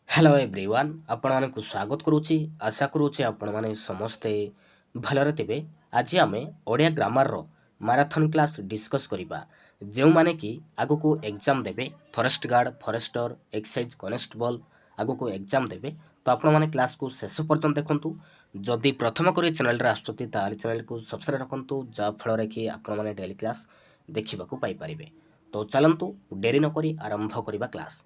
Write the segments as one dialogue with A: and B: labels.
A: Hello everyone आपण मानक स्वागत करुच्ची आशा करुच्चे आपण माने समस्ते भलरे थिबे। आज आमे ओडिया ग्रामर रो मैराथन क्लास डिस्कस करिबा जेउ माने कि आगु को एग्जाम देबे forest guard forester excise constable आगु को एग्जाम देबे। तो आपण माने क्लास को शेष पर्यंत देखंतु। जदि प्रथम करी चैनल रे आसुती तार चैनल को सब्सक्राइब रखंतु जा फल रे कि आपण माने डेली क्लास देखिबा को पाई परिबे। तो चलंतु देरी न करी आरंभ करिबा क्लास।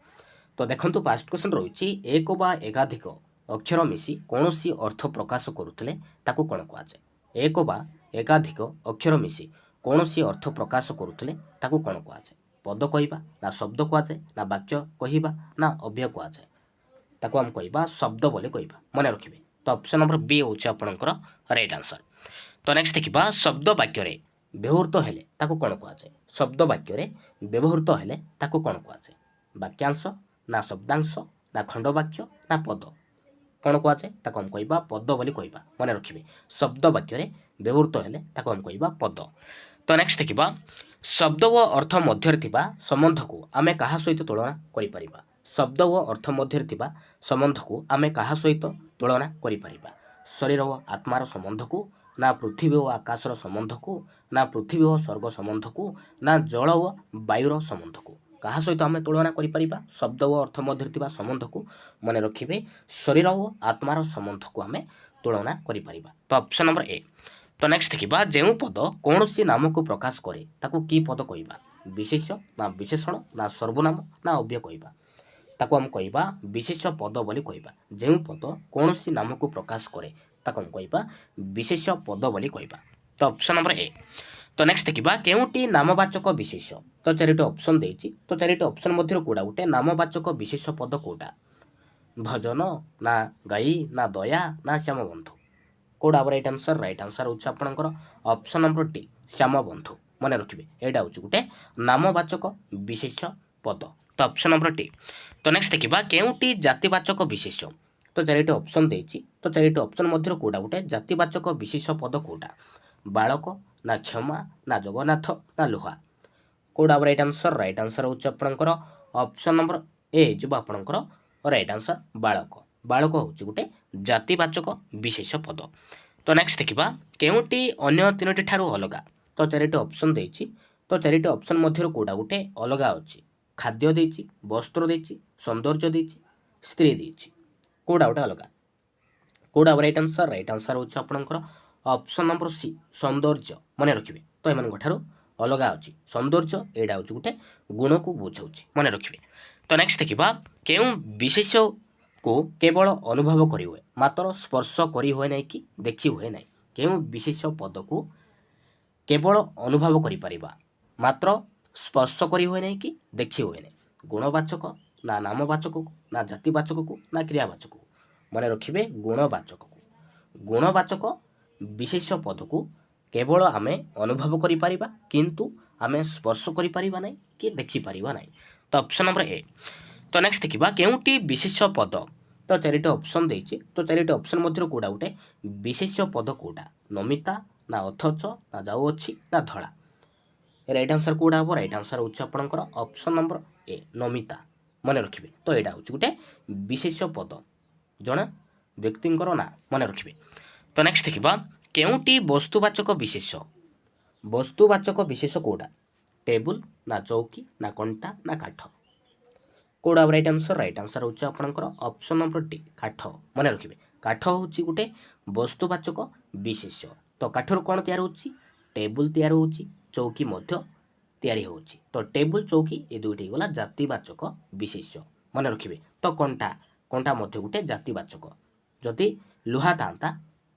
A: तो देखंतु फास्ट क्वेश्चन रहुछि एक बा एकाधिक अक्षर मिसी कौनसी अर्थ प्रकाश करुथिले ताकू कोन कुआजे। एक बा एकाधिक अक्षर मिसी कौनसी अर्थ प्रकाश करुथिले ताकू कोन कुआजे। पद कहिबा ना शब्द कुआजे ना वाक्य कहिबा ना अव्यय कुआजे। ताकू हम कहिबा शब्द बोले कहिबा मन रखिबे। तो ऑप्शन नंबर बी होछि आपनकर राइट आंसर। तो नेक्स्ट देखिबा शब्द वाक्य रे व्यवहृत हेले ताकू कोन कुआजे। शब्द वाक्य रे व्यवहृत हेले ताकू कोन कुआजे। वाक्यांश ना शब्दांश ना खंडवाक्य ना पद कौन कुआजे ताको हम कहबा पद बोली कहबा मन रखिबे। शब्द वाक्य रे व्यवहृत हेले ताको हम कहबा पद। तो नेक्स्ट देखिबा शब्द व अर्थ मध्य थिबा संबंध को आमे कहा सहित तुलना करि परिबा। शब्द व अर्थ मध्य थिबा संबंध को आमे कहा सहित तुलना करि परिबा। शरीर व आत्मार संबंध को ना पृथ्वी व आकाशर संबंध को ना पृथ्वी व स्वर्ग संबंध को ना जल व वायुर संबंध को कहा सहित आमे तुलना करि परिबा। शब्द व अर्थ मध्य थिबा संबंध को मन रखिबे शरीर व आत्मार संबंध को आमे तुलना करि परिबा। तो ऑप्शन नंबर ए। तो नेक्स्ट देखिबा जेउ पद कौनसी नाम को प्रकाश करे ताकू की पद कहबा। विशेष्य ना विशेषण ना सर्वनाम ना अव्यय कहबा ताकू हम कहबा विशेष्य पद बोली कहबा। जेउ पद कौनसी नाम को प्रकाश करे ताकू हम कहबा विशेष्य पद बोली कहबा। तो ऑप्शन नंबर ए। तो नेक्स्ट देखिबा केउटी नामवाचक विशेष्य। तो चारिटी ऑप्शन देइछि। तो चारिटी ऑप्शन मध्य कोडा उठे नामवाचक विशेष पद कोडा। भजन ना गाई ना दया ना श्याम बंधु कोडा राइट आंसर होछि आपनकर ऑप्शन नंबर डी श्याम बंधु मन रखिबे। एडा होछि गुटे नामवाचक विशेष पद। तो ऑप्शन नंबर डी। तो नेक्स्ट देखिबा केउटी जातिवाचक विशेष। तो चारिटी ऑप्शन देइछि। तो चारिटी ऑप्शन मध्य कोडा उठे जातिवाचक विशेष पद कोडा। बालक ना क्षमा ना जगन्नाथ ना लुहा कोडा राइट आंसर होछि आपनकर ऑप्शन नंबर ए जो आपनकर राइट आंसर बालक। बालक होछि गुटे जातिवाचक विशेष पद। तो नेक्स्ट देखिबा केउटी अन्य तीनोटी ठारू अलगा। तो चारिटी ऑप्शन देइछि। तो चारिटी ऑप्शन मध्य कोडा गुटे अलगा अछि। खाद्य देइछि वस्त्र देइछि सौंदर्य देइछि स्त्री देइछि कोडा गुटे अलगा। कोडा राइट आंसर होछि आपनकर ऑप्शन नंबर सी सौंदर्य मन रखिबे। तो एमान ठारू अलगा अछि सौंदर्य एडा होछि गुटे गुण को बुझाउछि मन रखिबे। तो नेक्स्ट देखिबा केउ विशेष को केवल अनुभव करी हुए मात्र स्पर्श करी हुए नहीं कि देखी हुए नहीं। केउ विशेष पद को केवल अनुभव करि परिबा मात्र स्पर्श करी हुए नहीं कि देखी हुए नहीं। गुणवाचक ना नामवाचक को ना जातिवाचक को ना क्रियावाचक को मन रखिबे गुणवाचक को। गुणवाचक विशेष पद को केवल आमे अनुभव करि परिबा किंतु आमे स्पर्श करि परिबा नहीं कि देखि परिबा नहीं। तो ऑप्शन नंबर ए। तो नेक्स्ट देखिबा केउटी विशेष पद। तो चारिटी ऑप्शन देइछि। तो चारिटी ऑप्शन मध्य कोडा उठे विशेष पद कोडा नमिता ना अथच ना जाऊ अछि ना धळा। राइट आंसर कोडा हो राइट आंसर होछि आपनकर ऑप्शन नंबर ए नमिता मन रखिबे। तो एडा होछि गुटे विशेष पद जण व्यक्तिंकर ना मन रखिबे। तो नेक्स्ट देखिबा केउटी वस्तुवाचक विशेष। वस्तुवाचक विशेष कोडा टेबुल ना चौकी ना कंटा ना काठ कोडा राइट आंसर होछि आपनकर ऑप्शन नंबर डी काठ मन रखिबे। काठ होछि गुटे वस्तुवाचक विशेष। तो काठर कोन तयार होछि टेबुल तयार होछि चौकी मध्य तयारी होछि। तो टेबुल चौकी ए दुइटी गला जातिवाचक विशेष मन रखिबे। तो कंटा कंटा मध्य गुटे जातिवाचक जदि लुहा तांता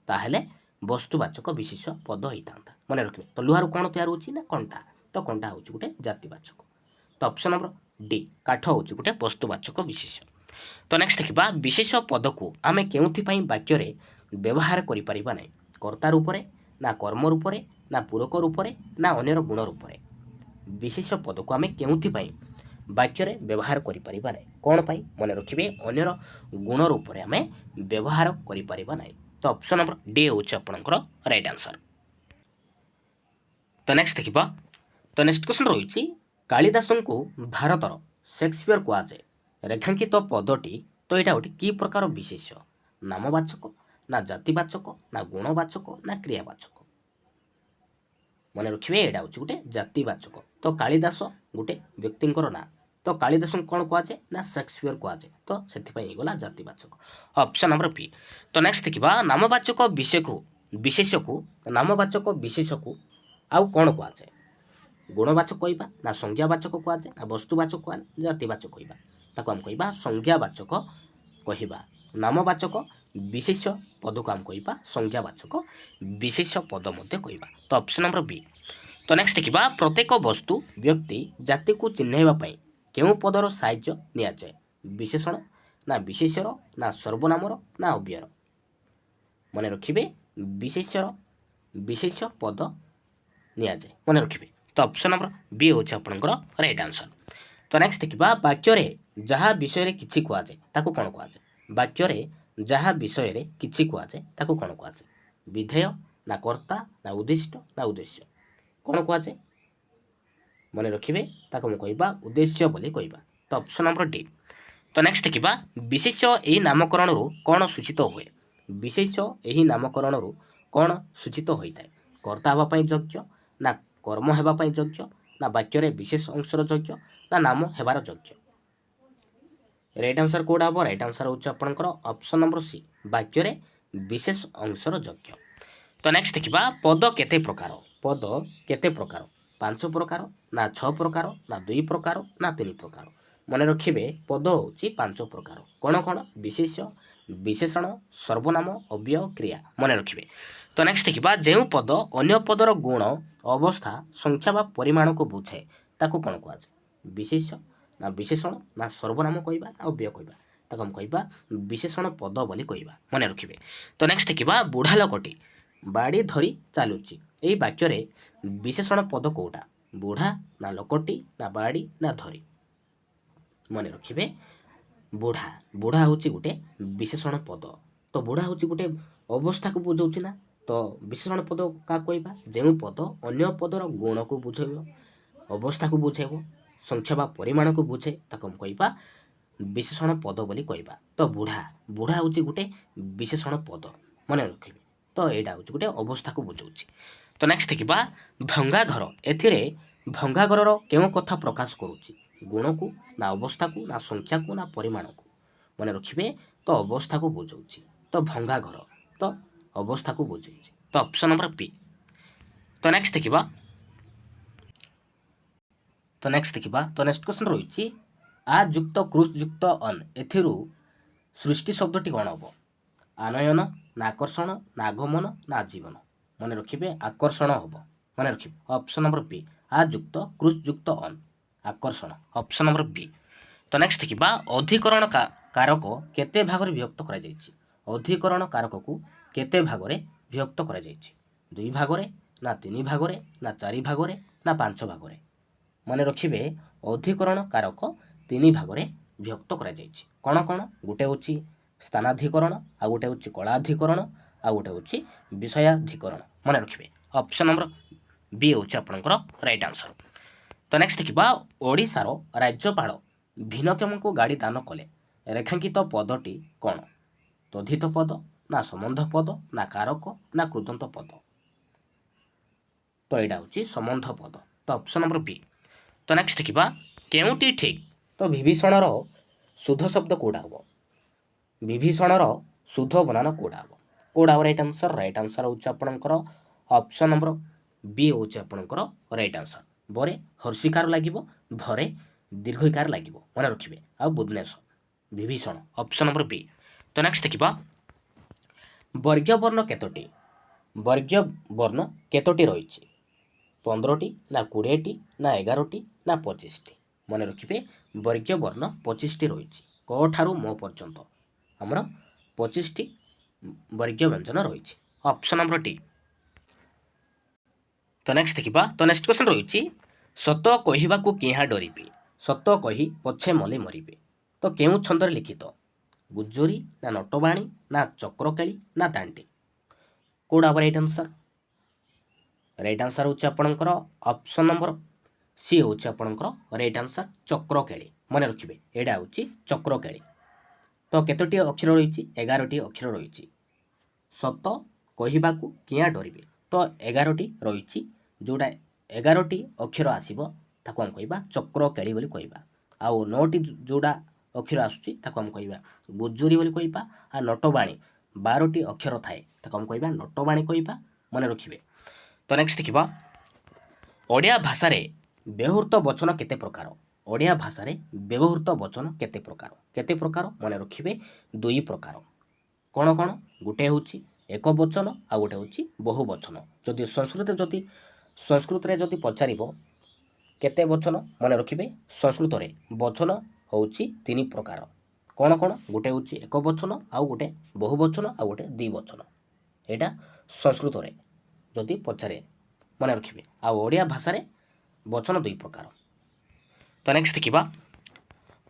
A: ताहेले वस्तुवाचक विशेष पद होइतांता मन रखिबे। तो लुहार कोन तयार होछि ना कंटा। तो कंटा होछि गुटे जातिवाचक। तो ऑप्शन नंबर डी काठ होछि गुटे वस्तुवाचक विशेष। तो नेक्स्ट देखिबा विशेष पद को आमे केउथि पई वाक्य रे व्यवहार करि परिबा नै। कर्ता रूप रे ना कर्म रूप रे ना पूरक रूप रे ना अन्यर गुण रूप रे विशेष पद को आमे केउथि पई वाक्य रे व्यवहार करि परिबा नै कोन पई मन रखिबे अन्यर गुण रूप रे आमे व्यवहार करि परिबा नै। तो ऑप्शन नंबर डी होछि आपनकर राइट आंसर। तो नेक्स्ट देखिबा तो नेक्स्ट क्वेश्चन रहिछि कालिदासंको भारतर शेक्सपियर कुआजे रेखांकित पदटी ତ ଏଇଟା ଗୋଟେ କି ପ୍ରକାର ବିଶେଷ୍ୟ? ନାମବାଚକ ନା ଜାତିବାଚକ ନା ଗୁଣବାଚକ ନା କ୍ରିୟାବାଚକ? ମନେ ରଖିବେ ଏଇଟା ହେଉଛି ଗୋଟେ ଜାତିବାଚକ। ତ କାଳିଦାସ ଗୋଟେ ବ୍ୟକ୍ତିଙ୍କର ନାଁ। ତ କାଳିଦାସଙ୍କୁ କ'ଣ କୁହାଯାଏ? ନା ସେକ୍ସପିୟର କୁହାଯାଏ। ତ ସେଥିପାଇଁ ହେଇଗଲା ଜାତିବାଚକ। Option number P. ତ ନେକ୍ସଟ ଦେଖିବା ନାମବାଚକ ବିଶେଷକୁ ଆଉ କ'ଣ କୁହାଯାଏ? ଗୁଣବାଚକ କହିବା ନା ସଂଜ୍ଞାବାଚକ କୁହାଯାଏ ନା ବସ୍ତୁବାଚକ କୁହାଯାଏ ଜାତିବାଚକ କହିବା? ତାକୁ ଆମେ କହିବା ସଂଜ୍ଞାବାଚକ କହିବା। ନାମବାଚକ ବିଶେଷ ପଦକୁ ଆମେ କହିବା ସଂଜ୍ଞାବାଚକ ବିଶେଷ ପଦ ମଧ୍ୟ କହିବା। ତ ଅପସନ୍ ନମ୍ବର ବି। ତ ନେକ୍ସଟ ଦେଖିବା ପ୍ରତ୍ୟେକ ବସ୍ତୁ ବ୍ୟକ୍ତି ଜାତିକୁ ଚିହ୍ନାଇବା ପାଇଁ କେଉଁ ପଦର ସାହାଯ୍ୟ ନିଆଯାଏ? ବିଶେଷଣ ନା ବିଶେଷ୍ୟର ନା ସର୍ବନାମର ନା ଅବ୍ୟୟର? ମନେ ରଖିବେ ବିଶେଷ ପଦ ନିଆଯାଏ। ମନେ ରଖିବେ। ତ ଅପସନ୍ ନମ୍ବର ବି ହେଉଛି ଆପଣଙ୍କର ରାଇଟ୍ ଆନ୍ସର। ତ ନେକ୍ସଟ ଦେଖିବା ବାକ୍ୟରେ ଯାହା ବିଷୟରେ କିଛି କୁହାଯାଏ ତାକୁ କ'ଣ କୁହାଯାଏ? ବାକ୍ୟରେ ଯାହା ବିଷୟରେ କିଛି କୁହାଯାଏ ତାକୁ କ'ଣ କୁହାଯାଏ? ବିଧେୟ ନା କର୍ତ୍ତା ନା ଉଦ୍ଦିଷ୍ଟ ନା ଉଦ୍ଦେଶ୍ୟ? କ'ଣ କୁହାଯାଏ? ମନେ ରଖିବେ ତାକୁ ମୁଁ କହିବା ଉଦ୍ଦେଶ୍ୟ ବୋଲି କହିବା। ତ ଅପସନ୍ ନମ୍ବର ଡି। ତ ନେକ୍ସଟ ଦେଖିବା ବିଶେଷ ଏହି ନାମକରଣରୁ କ'ଣ ସୂଚିତ ହୁଏ? ବିଶେଷ ଏହି ନାମକରଣରୁ କ'ଣ ସୂଚିତ ହୋଇଥାଏ? କର୍ତ୍ତା ହେବା ପାଇଁ ଯୋଗ୍ୟ ନା କର୍ମ ହେବା ପାଇଁ ଯୋଗ୍ୟ ନା ବାକ୍ୟରେ ବିଶେଷ ଅଂଶର ଯୋଗ୍ୟ ନା ନାମ ହେବାର ଯୋଗ୍ୟ? ରାଇଟ୍ ଆନ୍ସର କେଉଁଟା ହେବ? ରାଇଟ୍ ଆନ୍ସର ହେଉଛି ଆପଣଙ୍କର ଅପସନ୍ ନମ୍ବର ସି ବାକ୍ୟରେ ବିଶେଷ ଅଂଶର ଯୋଗ୍ୟ। ତ ନେକ୍ସଟ ଦେଖିବା ପଦ କେତେ ପ୍ରକାର? ପଦ କେତେ ପ୍ରକାର? 5 ପ୍ରକାର ନା 6 ପ୍ରକାର ନା 2 ପ୍ରକାର ନା 3 ପ୍ରକାର? ମନେ ରଖିବେ ପଦ ହେଉଛି 5 ପ୍ରକାର। କ'ଣ କ'ଣ? ବିଶେଷ, ବିଶେଷଣ, ସର୍ବନାମ, ଅବ୍ୟୟ, କ୍ରିୟା। ମନେ ରଖିବେ। ତ ନେକ୍ସଟ ଦେଖିବା ଯେଉଁ ପଦ ଅନ୍ୟ ପଦର ଗୁଣ, ଅବସ୍ଥା, ସଂଖ୍ୟା ବା ପରିମାଣକୁ ବୁଝାଏ ତାକୁ କ'ଣ କୁହାଯାଏ? ବିଶେଷ ନା ବିଶେଷଣ ନା ସର୍ବନାମ କହିବା ନା ଅବ୍ୟୟ କହିବା? ତାକୁ ଆମେ କହିବା ବିଶେଷଣ ପଦ ବୋଲି କହିବା। ମନେ ରଖିବେ। ତ ନେକ୍ସଟ ଦେଖିବା ବୁଢ଼ା ଲୋକଟି ବାଡ଼ି ଧରି ଚାଲୁଛି। ଏହି ବାକ୍ୟରେ ବିଶେଷଣ ପଦ କେଉଁଟା? ବୁଢ଼ା ନା ଲୋକଟି ନା ବାଡ଼ି ନା ଧରି? ମନେ ରଖିବେ ବୁଢ଼ା। ବୁଢ଼ା ହେଉଛି ଗୋଟେ ବିଶେଷଣ ପଦ। ତ ବୁଢ଼ା ହେଉଛି ଗୋଟେ ଅବସ୍ଥାକୁ ବୁଝାଉଛି ନା? ତ ବିଶେଷଣ ପଦ କାହାକୁ କହିବା? ଯେଉଁ ପଦ ଅନ୍ୟ ପଦର ଗୁଣକୁ ବୁଝାଇବ, ଅବସ୍ଥାକୁ ବୁଝାଇବ, ସଂଖ୍ୟା ବା ପରିମାଣକୁ ବୁଝେ ତାକୁ ଆମେ କହିବା ବିଶେଷଣ ପଦ ବୋଲି କହିବା। ତ ବୁଢ଼ା ହେଉଛି ଗୋଟେ ବିଶେଷଣ ପଦ। ମନେ ରଖିବେ। ତ ଏଇଟା ହେଉଛି ଗୋଟେ ଅବସ୍ଥାକୁ ବୁଝାଉଛି। ତ ନେକ୍ସଟ ଦେଖିବା ଭଙ୍ଗାଘର। ଏଥିରେ ଭଙ୍ଗାଘରର କେଉଁ କଥା ପ୍ରକାଶ କରୁଛି? ଗୁଣକୁ ନା ଅବସ୍ଥାକୁ ନା ସଂଖ୍ୟାକୁ ନା ପରିମାଣକୁ? ମନେ ରଖିବେ ତ ଅବସ୍ଥାକୁ ବୁଝାଉଛି। ତ ଭଙ୍ଗାଘର ତ ଅବସ୍ଥାକୁ ବୁଝାଉଛି। ତ ଅପସନ୍ ନମ୍ବର ପି। ତ ନେକ୍ସଟ ଦେଖିବା ନେକ୍ସଟ କ୍ୱେଶ୍ଚନ ରହିଛି ଆ ଯୁକ୍ତ କ୍ରୁଶ ଯୁକ୍ତ ଅନ୍ ଏଥିରୁ ସୃଷ୍ଟି ଶବ୍ଦଟି କ'ଣ ହେବ? ଆନୟନ ନା ଆକର୍ଷଣ ନା ଆଗମନ ନା ଆଜୀବନ? ମନେ ରଖିବେ ଆକର୍ଷଣ ହେବ। ମନେ ରଖିବେ ଅପସନ୍ ନମ୍ବର ପି ଆ ଯୁକ୍ତ କ୍ରୁଶ ଯୁକ୍ତ ଅନ୍ ଆକର୍ଷଣ। ଅପସନ୍ ନମ୍ବର ବି। ତ ନେକ୍ସଟ ଦେଖିବା ଅଧିକରଣ କାରକ କେତେ ଭାଗରେ ବିଭକ୍ତ କରାଯାଇଛି? ଅଧିକରଣ କାରକକୁ କେତେ ଭାଗରେ ବିଭକ୍ତ କରାଯାଇଛି? 2 ଭାଗରେ ନା 3 ଭାଗରେ ନା 4 ଭାଗରେ ନା 5 ଭାଗରେ? ମନେ ରଖିବେ ଅଧିକରଣ କାରକ 3 ଭାଗରେ ବିଭକ୍ତ କରାଯାଇଛି। କ'ଣ କ'ଣ? ଗୋଟେ ହେଉଛି ସ୍ଥାନାଧିକରଣ, ଆଉ ଗୋଟେ ହେଉଛି କଳାଧିକରଣ, ଆଉ ଗୋଟେ ହେଉଛି ବିଷୟାଧିକରଣ। ମନେ ରଖିବେ ଅପସନ୍ ନମ୍ବର ବି ହେଉଛି ଆପଣଙ୍କର ରାଇଟ୍ ଆନ୍ସର। ତ ନେକ୍ସଟ ଦେଖିବା ଓଡ଼ିଶାର ରାଜ୍ୟପାଳ ଭିନ୍ନକ୍ଷମଙ୍କୁ ଗାଡ଼ି ଦାନ କଲେ। ରେଖାଙ୍କିତ ପଦଟି କ'ଣ? ତଦ୍ଧିତ ପଦ ନା ସମ୍ବନ୍ଧ ପଦ ନା କାରକ ନା କୃଦନ୍ତ ପଦ? ତ ଏଇଟା ହେଉଛି ସମ୍ବନ୍ଧ ପଦ। ତ ଅପସନ୍ ନମ୍ବର ବି। ତ ନେକ୍ସଟ ଦେଖିବା କେଉଁଟି ଠିକ୍? ତ ବିଭୀଷଣର ଶୁଦ୍ଧ ଶବ୍ଦ କେଉଁଟା ହେବ? ବିଭୀଷଣର ଶୁଦ୍ଧ ବନାନ କେଉଁଟା ହେବ? କେଉଁଟା ହେବ ରାଇଟ୍ ଆନ୍ସର? ରାଇଟ୍ ଆନ୍ସର ହେଉଛି ଆପଣଙ୍କର ଅପସନ୍ ନମ୍ବର ବି ହେଉଛି ଆପଣଙ୍କର ରାଇଟ୍ ଆନ୍ସର। ବରେ ହର୍ଷିକାର ଲାଗିବ, ଭରେ ଦୀର୍ଘଇକାର ଲାଗିବ। ମନେ ରଖିବେ। ଆଉ ବୁଧନେଶ ବିଭୀଷଣ ଅପସନ୍ ନମ୍ବର ବି। ତ ନେକ୍ସଟ ଦେଖିବା ବର୍ଗୀୟବର୍ଣ୍ଣ କେତୋଟି? ବର୍ଗୀୟବର୍ଣ୍ଣ କେତୋଟି ରହିଛି? 15ଟି ନା 20ଟି ନା 11ଟି ନା 25ଟି? ମନେ ରଖିବେ ବର୍ଗୀୟବର୍ଣ୍ଣ 25ଟି ରହିଛି। କ ଠାରୁ ମ ପର୍ଯ୍ୟନ୍ତ ଆମର 25ଟି ବର୍ଗୀୟ ବ୍ୟଞ୍ଜନ ରହିଛି। Option number D. ତ ନେକ୍ସଟ ଦେଖିବା ନେକ୍ସଟ କ୍ୱେଶ୍ଚନ ରହିଛି ସତ କହିବାକୁ କିହା ଡରିବେ? ସତ କହି ପଛେ ମଲେ ମରିବେ। ତ କେଉଁ ଛନ୍ଦରେ ଲିଖିତ? ଗୁଜୁରୀ ନା ନଟବାଣୀ ନା ଚକ୍ରକେଳି ନା ଦାଣ୍ଡି? କେଉଁଟା ହେବ ରାଇଟ୍ ଆନ୍ସର? ରାଇଟ୍ ଆନ୍ସର ହେଉଛି ଆପଣଙ୍କର ଅପସନ୍ ନମ୍ବର ସି ହେଉଛି ଆପଣଙ୍କର ରାଇଟ୍ ଆନ୍ସର ଚକ୍ରକେଳି। ମନେ ରଖିବେ ଏଇଟା ହେଉଛି ଚକ୍ରକେଳି। ତ କେତୋଟି ଅକ୍ଷର ରହିଛି? 11ଟି ଅକ୍ଷର ରହିଛି। ସତ କହିବାକୁ କିଆଁ ଡରିବେ? ତ 11ଟି ରହିଛି, ଯେଉଁଟା 11ଟି ଅକ୍ଷର ଆସିବ ତାକୁ ଆମେ କହିବା ଚକ୍ର କେଳି ବୋଲି କହିବା। ଆଉ 9ଟି ଯେଉଁଟା ଅକ୍ଷର ଆସୁଛି ତାକୁ ଆମେ କହିବା ଗୁଜୁରୀ ବୋଲି କହିବା। ଆଉ ନଟବାଣୀ 12ଟି ଅକ୍ଷର ଥାଏ ତାକୁ ଆମେ କହିବା ନଟବାଣୀ କହିବା। ମନେ ରଖିବେ। ତ ନେକ୍ସଟ ଦେଖିବା, ଓଡ଼ିଆ ଭାଷାରେ ବ୍ୟବହୃତ ବଚନ କେତେ ପ୍ରକାର? ଓଡ଼ିଆ ଭାଷାରେ ବ୍ୟବହୃତ ବଚନ କେତେ ପ୍ରକାର? କେତେ ପ୍ରକାର? ମନେ ରଖିବେ 2 ପ୍ରକାର। କ'ଣ କ'ଣ? ଗୋଟେ ହେଉଛି ଏକ ବଚନ, ଆଉ ଗୋଟେ ହେଉଛି ବହୁ ବଚନ। ଯଦି ସଂସ୍କୃତରେ ଯଦି ପଚାରିବ କେତେ ବଚନ? ମନେ ରଖିବେ ସଂସ୍କୃତରେ ବଚନ ହେଉଛି 3 ପ୍ରକାର। କ'ଣ କ'ଣ? ଗୋଟେ ହେଉଛି ଏକ ବଚନ, ଆଉ ଗୋଟେ ବହୁ ବଚନ, ଆଉ ଗୋଟେ ଦ୍ୱିବଚନ। ଏଇଟା ସଂସ୍କୃତରେ ଯଦି ପଚାରେ ମନେ ରଖିବେ। ଆଉ ଓଡ଼ିଆ ଭାଷାରେ ବଚନ 2 ପ୍ରକାର। ତ ନେକ୍ସଟ ଦେଖିବା,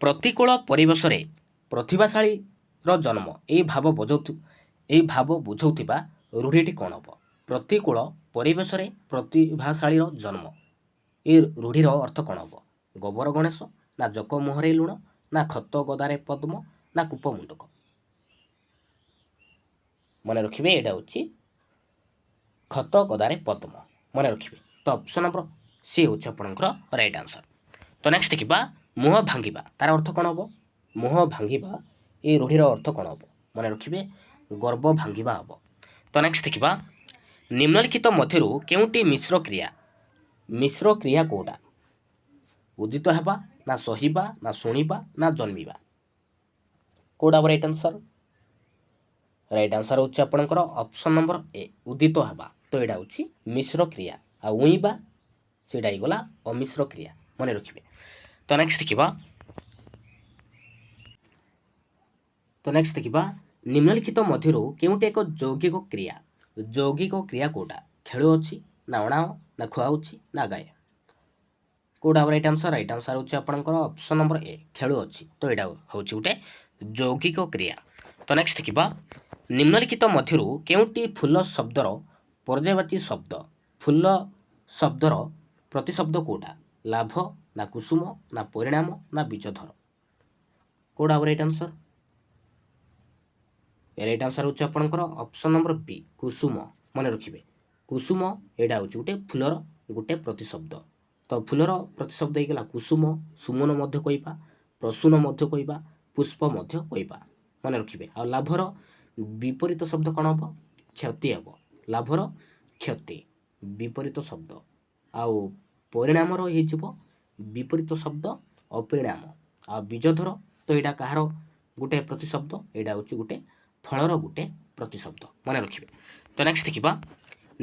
A: ପ୍ରତିକୂଳ ପରିବେଶରେ ପ୍ରତିଭାଶାଳୀର ଜନ୍ମ ଏହି ଭାବ ବୁଝାଉଥିବା ରୂଢ଼ିଟି କ'ଣ ହେବ? ପ୍ରତିକୂଳ ପରିବେଶରେ ପ୍ରତିଭାଶାଳୀର ଜନ୍ମ, ଏହି ରୂଢ଼ିର ଅର୍ଥ କ'ଣ ହେବ? ଗୋବର ଗଣେଶ, ନା ଜକ ମୁହଁରେ ଲୁଣ, ନା ଖତ ଗଦାରେ ପଦ୍ମ, ନା କୂପ ମୁଣ୍ଡକ? ମନେ ରଖିବେ ଏଇଟା ହେଉଛି ଖତ ଗଦାରେ ପଦ୍ମ। ମନେ ରଖିବେ। ତ ଅପସନ୍ ନମ୍ବର ସି ହେଉଛି ଆପଣଙ୍କର ରାଇଟ୍ ଆନ୍ସର। ତ ନେକ୍ସଟ ଦେଖିବା, ମୁହଁ ଭାଙ୍ଗିବା ତାର ଅର୍ଥ କ'ଣ ହେବ? ମୁହଁ ଭାଙ୍ଗିବା এই ରୂଢ଼ିର ଅର୍ଥ କ'ଣ ହେବ? ମନେ ରଖିବେ ଗର୍ବ ଭାଙ୍ଗିବା ହେବ। ତ ନେକ୍ସଟ ଦେଖିବା, ନିମ୍ନଲିଖିତ ମଧ୍ୟରୁ କେଉଁଟି ମିଶ୍ର କ୍ରିୟା? ମିଶ୍ର କ୍ରିୟା କେଉଁଟା? ଉଦିତ ହେବା, ନା ସହିବା, ନା ଶୁଣିବା, ନା ଜନ୍ମିବା? କେଉଁଟା ହେବ ରାଇଟ୍ ଆନ୍ସର? ରାଇଟ୍ ଆନ୍ସର ହେଉଛି ଆପଣଙ୍କର ଅପସନ୍ ନମ୍ବର ଏ ଉଦିତ ହେବା। ତ ଏଇଟା ହେଉଛି ମିଶ୍ର କ୍ରିୟା। ଆଉ ଉଇଁବା ସେଇଟା ହେଇଗଲା ଅମିଶ୍ର କ୍ରିୟା। ମନେ ରଖିବେ। ତ ନେକ୍ସଟ ଦେଖିବା, ନିମ୍ନଲିଖିତ ମଧ୍ୟରୁ କେଉଁଟି ଏକ ଯୌଗିକ କ୍ରିୟା? ଯୌଗିକ କ୍ରିୟା କେଉଁଟା? ଖେଳୁଅଛି, ନା ଅଣାଅ, ନା ଖୁଆଉଛି, ନା ଗାଏ? କେଉଁଟା ହେବ ରାଇଟ୍ ଆନ୍ସର? ରାଇଟ୍ ଆନ୍ସର ହେଉଛି ଆପଣଙ୍କର ଅପସନ୍ ନମ୍ବର ଏ ଖେଳୁଅଛି। ତ ଏଇଟା ହେଉଛି ଗୋଟେ ଯୌଗିକ କ୍ରିୟା। ତ ନେକ୍ସଟ ଦେଖିବା, ନିମ୍ନଲିଖିତ ମଧ୍ୟରୁ କେଉଁଟି ଫୁଲ ଶବ୍ଦର ପର୍ଯ୍ୟାୟବାଚୀ ଶବ୍ଦ? ଫୁଲ ଶବ୍ଦର ପ୍ରତିଶବ୍ଦ କେଉଁଟା? ଲାଭ, ନା କୁସୁମ, ନା ପରିଣାମ, ନା ବୀଜଧର? କେଉଁଟା ହେବ ରାଇଟ୍ ଆନ୍ସର? ରାଇଟ୍ ଆନ୍ସର ହେଉଛି ଆପଣଙ୍କର ଅପସନ୍ ନମ୍ବର ବି କୁସୁମ। ମନେ ରଖିବେ କୁସୁମ ଏଇଟା ହେଉଛି ଗୋଟେ ଫୁଲର ଗୋଟେ ପ୍ରତିଶବ୍ଦ। ତ ଫୁଲର ପ୍ରତିଶବ୍ଦ ହେଇଗଲା କୁସୁମ, ସୁମନ ମଧ୍ୟ କହିବା, ପ୍ରସୂନ ମଧ୍ୟ କହିବା, ପୁଷ୍ପ ମଧ୍ୟ କହିବା। ମନେ ରଖିବେ। ଆଉ ଲାଭର ବିପରୀତ ଶବ୍ଦ କ'ଣ ହେବ? କ୍ଷତି ହେବ। ଲାଭର କ୍ଷତି ବିପରୀତ ଶବ୍ଦ। ଆଉ ପରିଣାମର ହେଇଯିବ ବିପରୀତ ଶବ୍ଦ ଅପରିଣାମ। ଆଉ ବୀଜଧର ତ ଏଇଟା କାହାର ଗୋଟେ ପ୍ରତିଶବ୍ଦ? ଏଇଟା ହେଉଛି ଗୋଟେ ଫଳର ଗୋଟେ ପ୍ରତିଶବ୍ଦ। ମନେ ରଖିବେ। ତ ନେକ୍ସଟ ଦେଖିବା,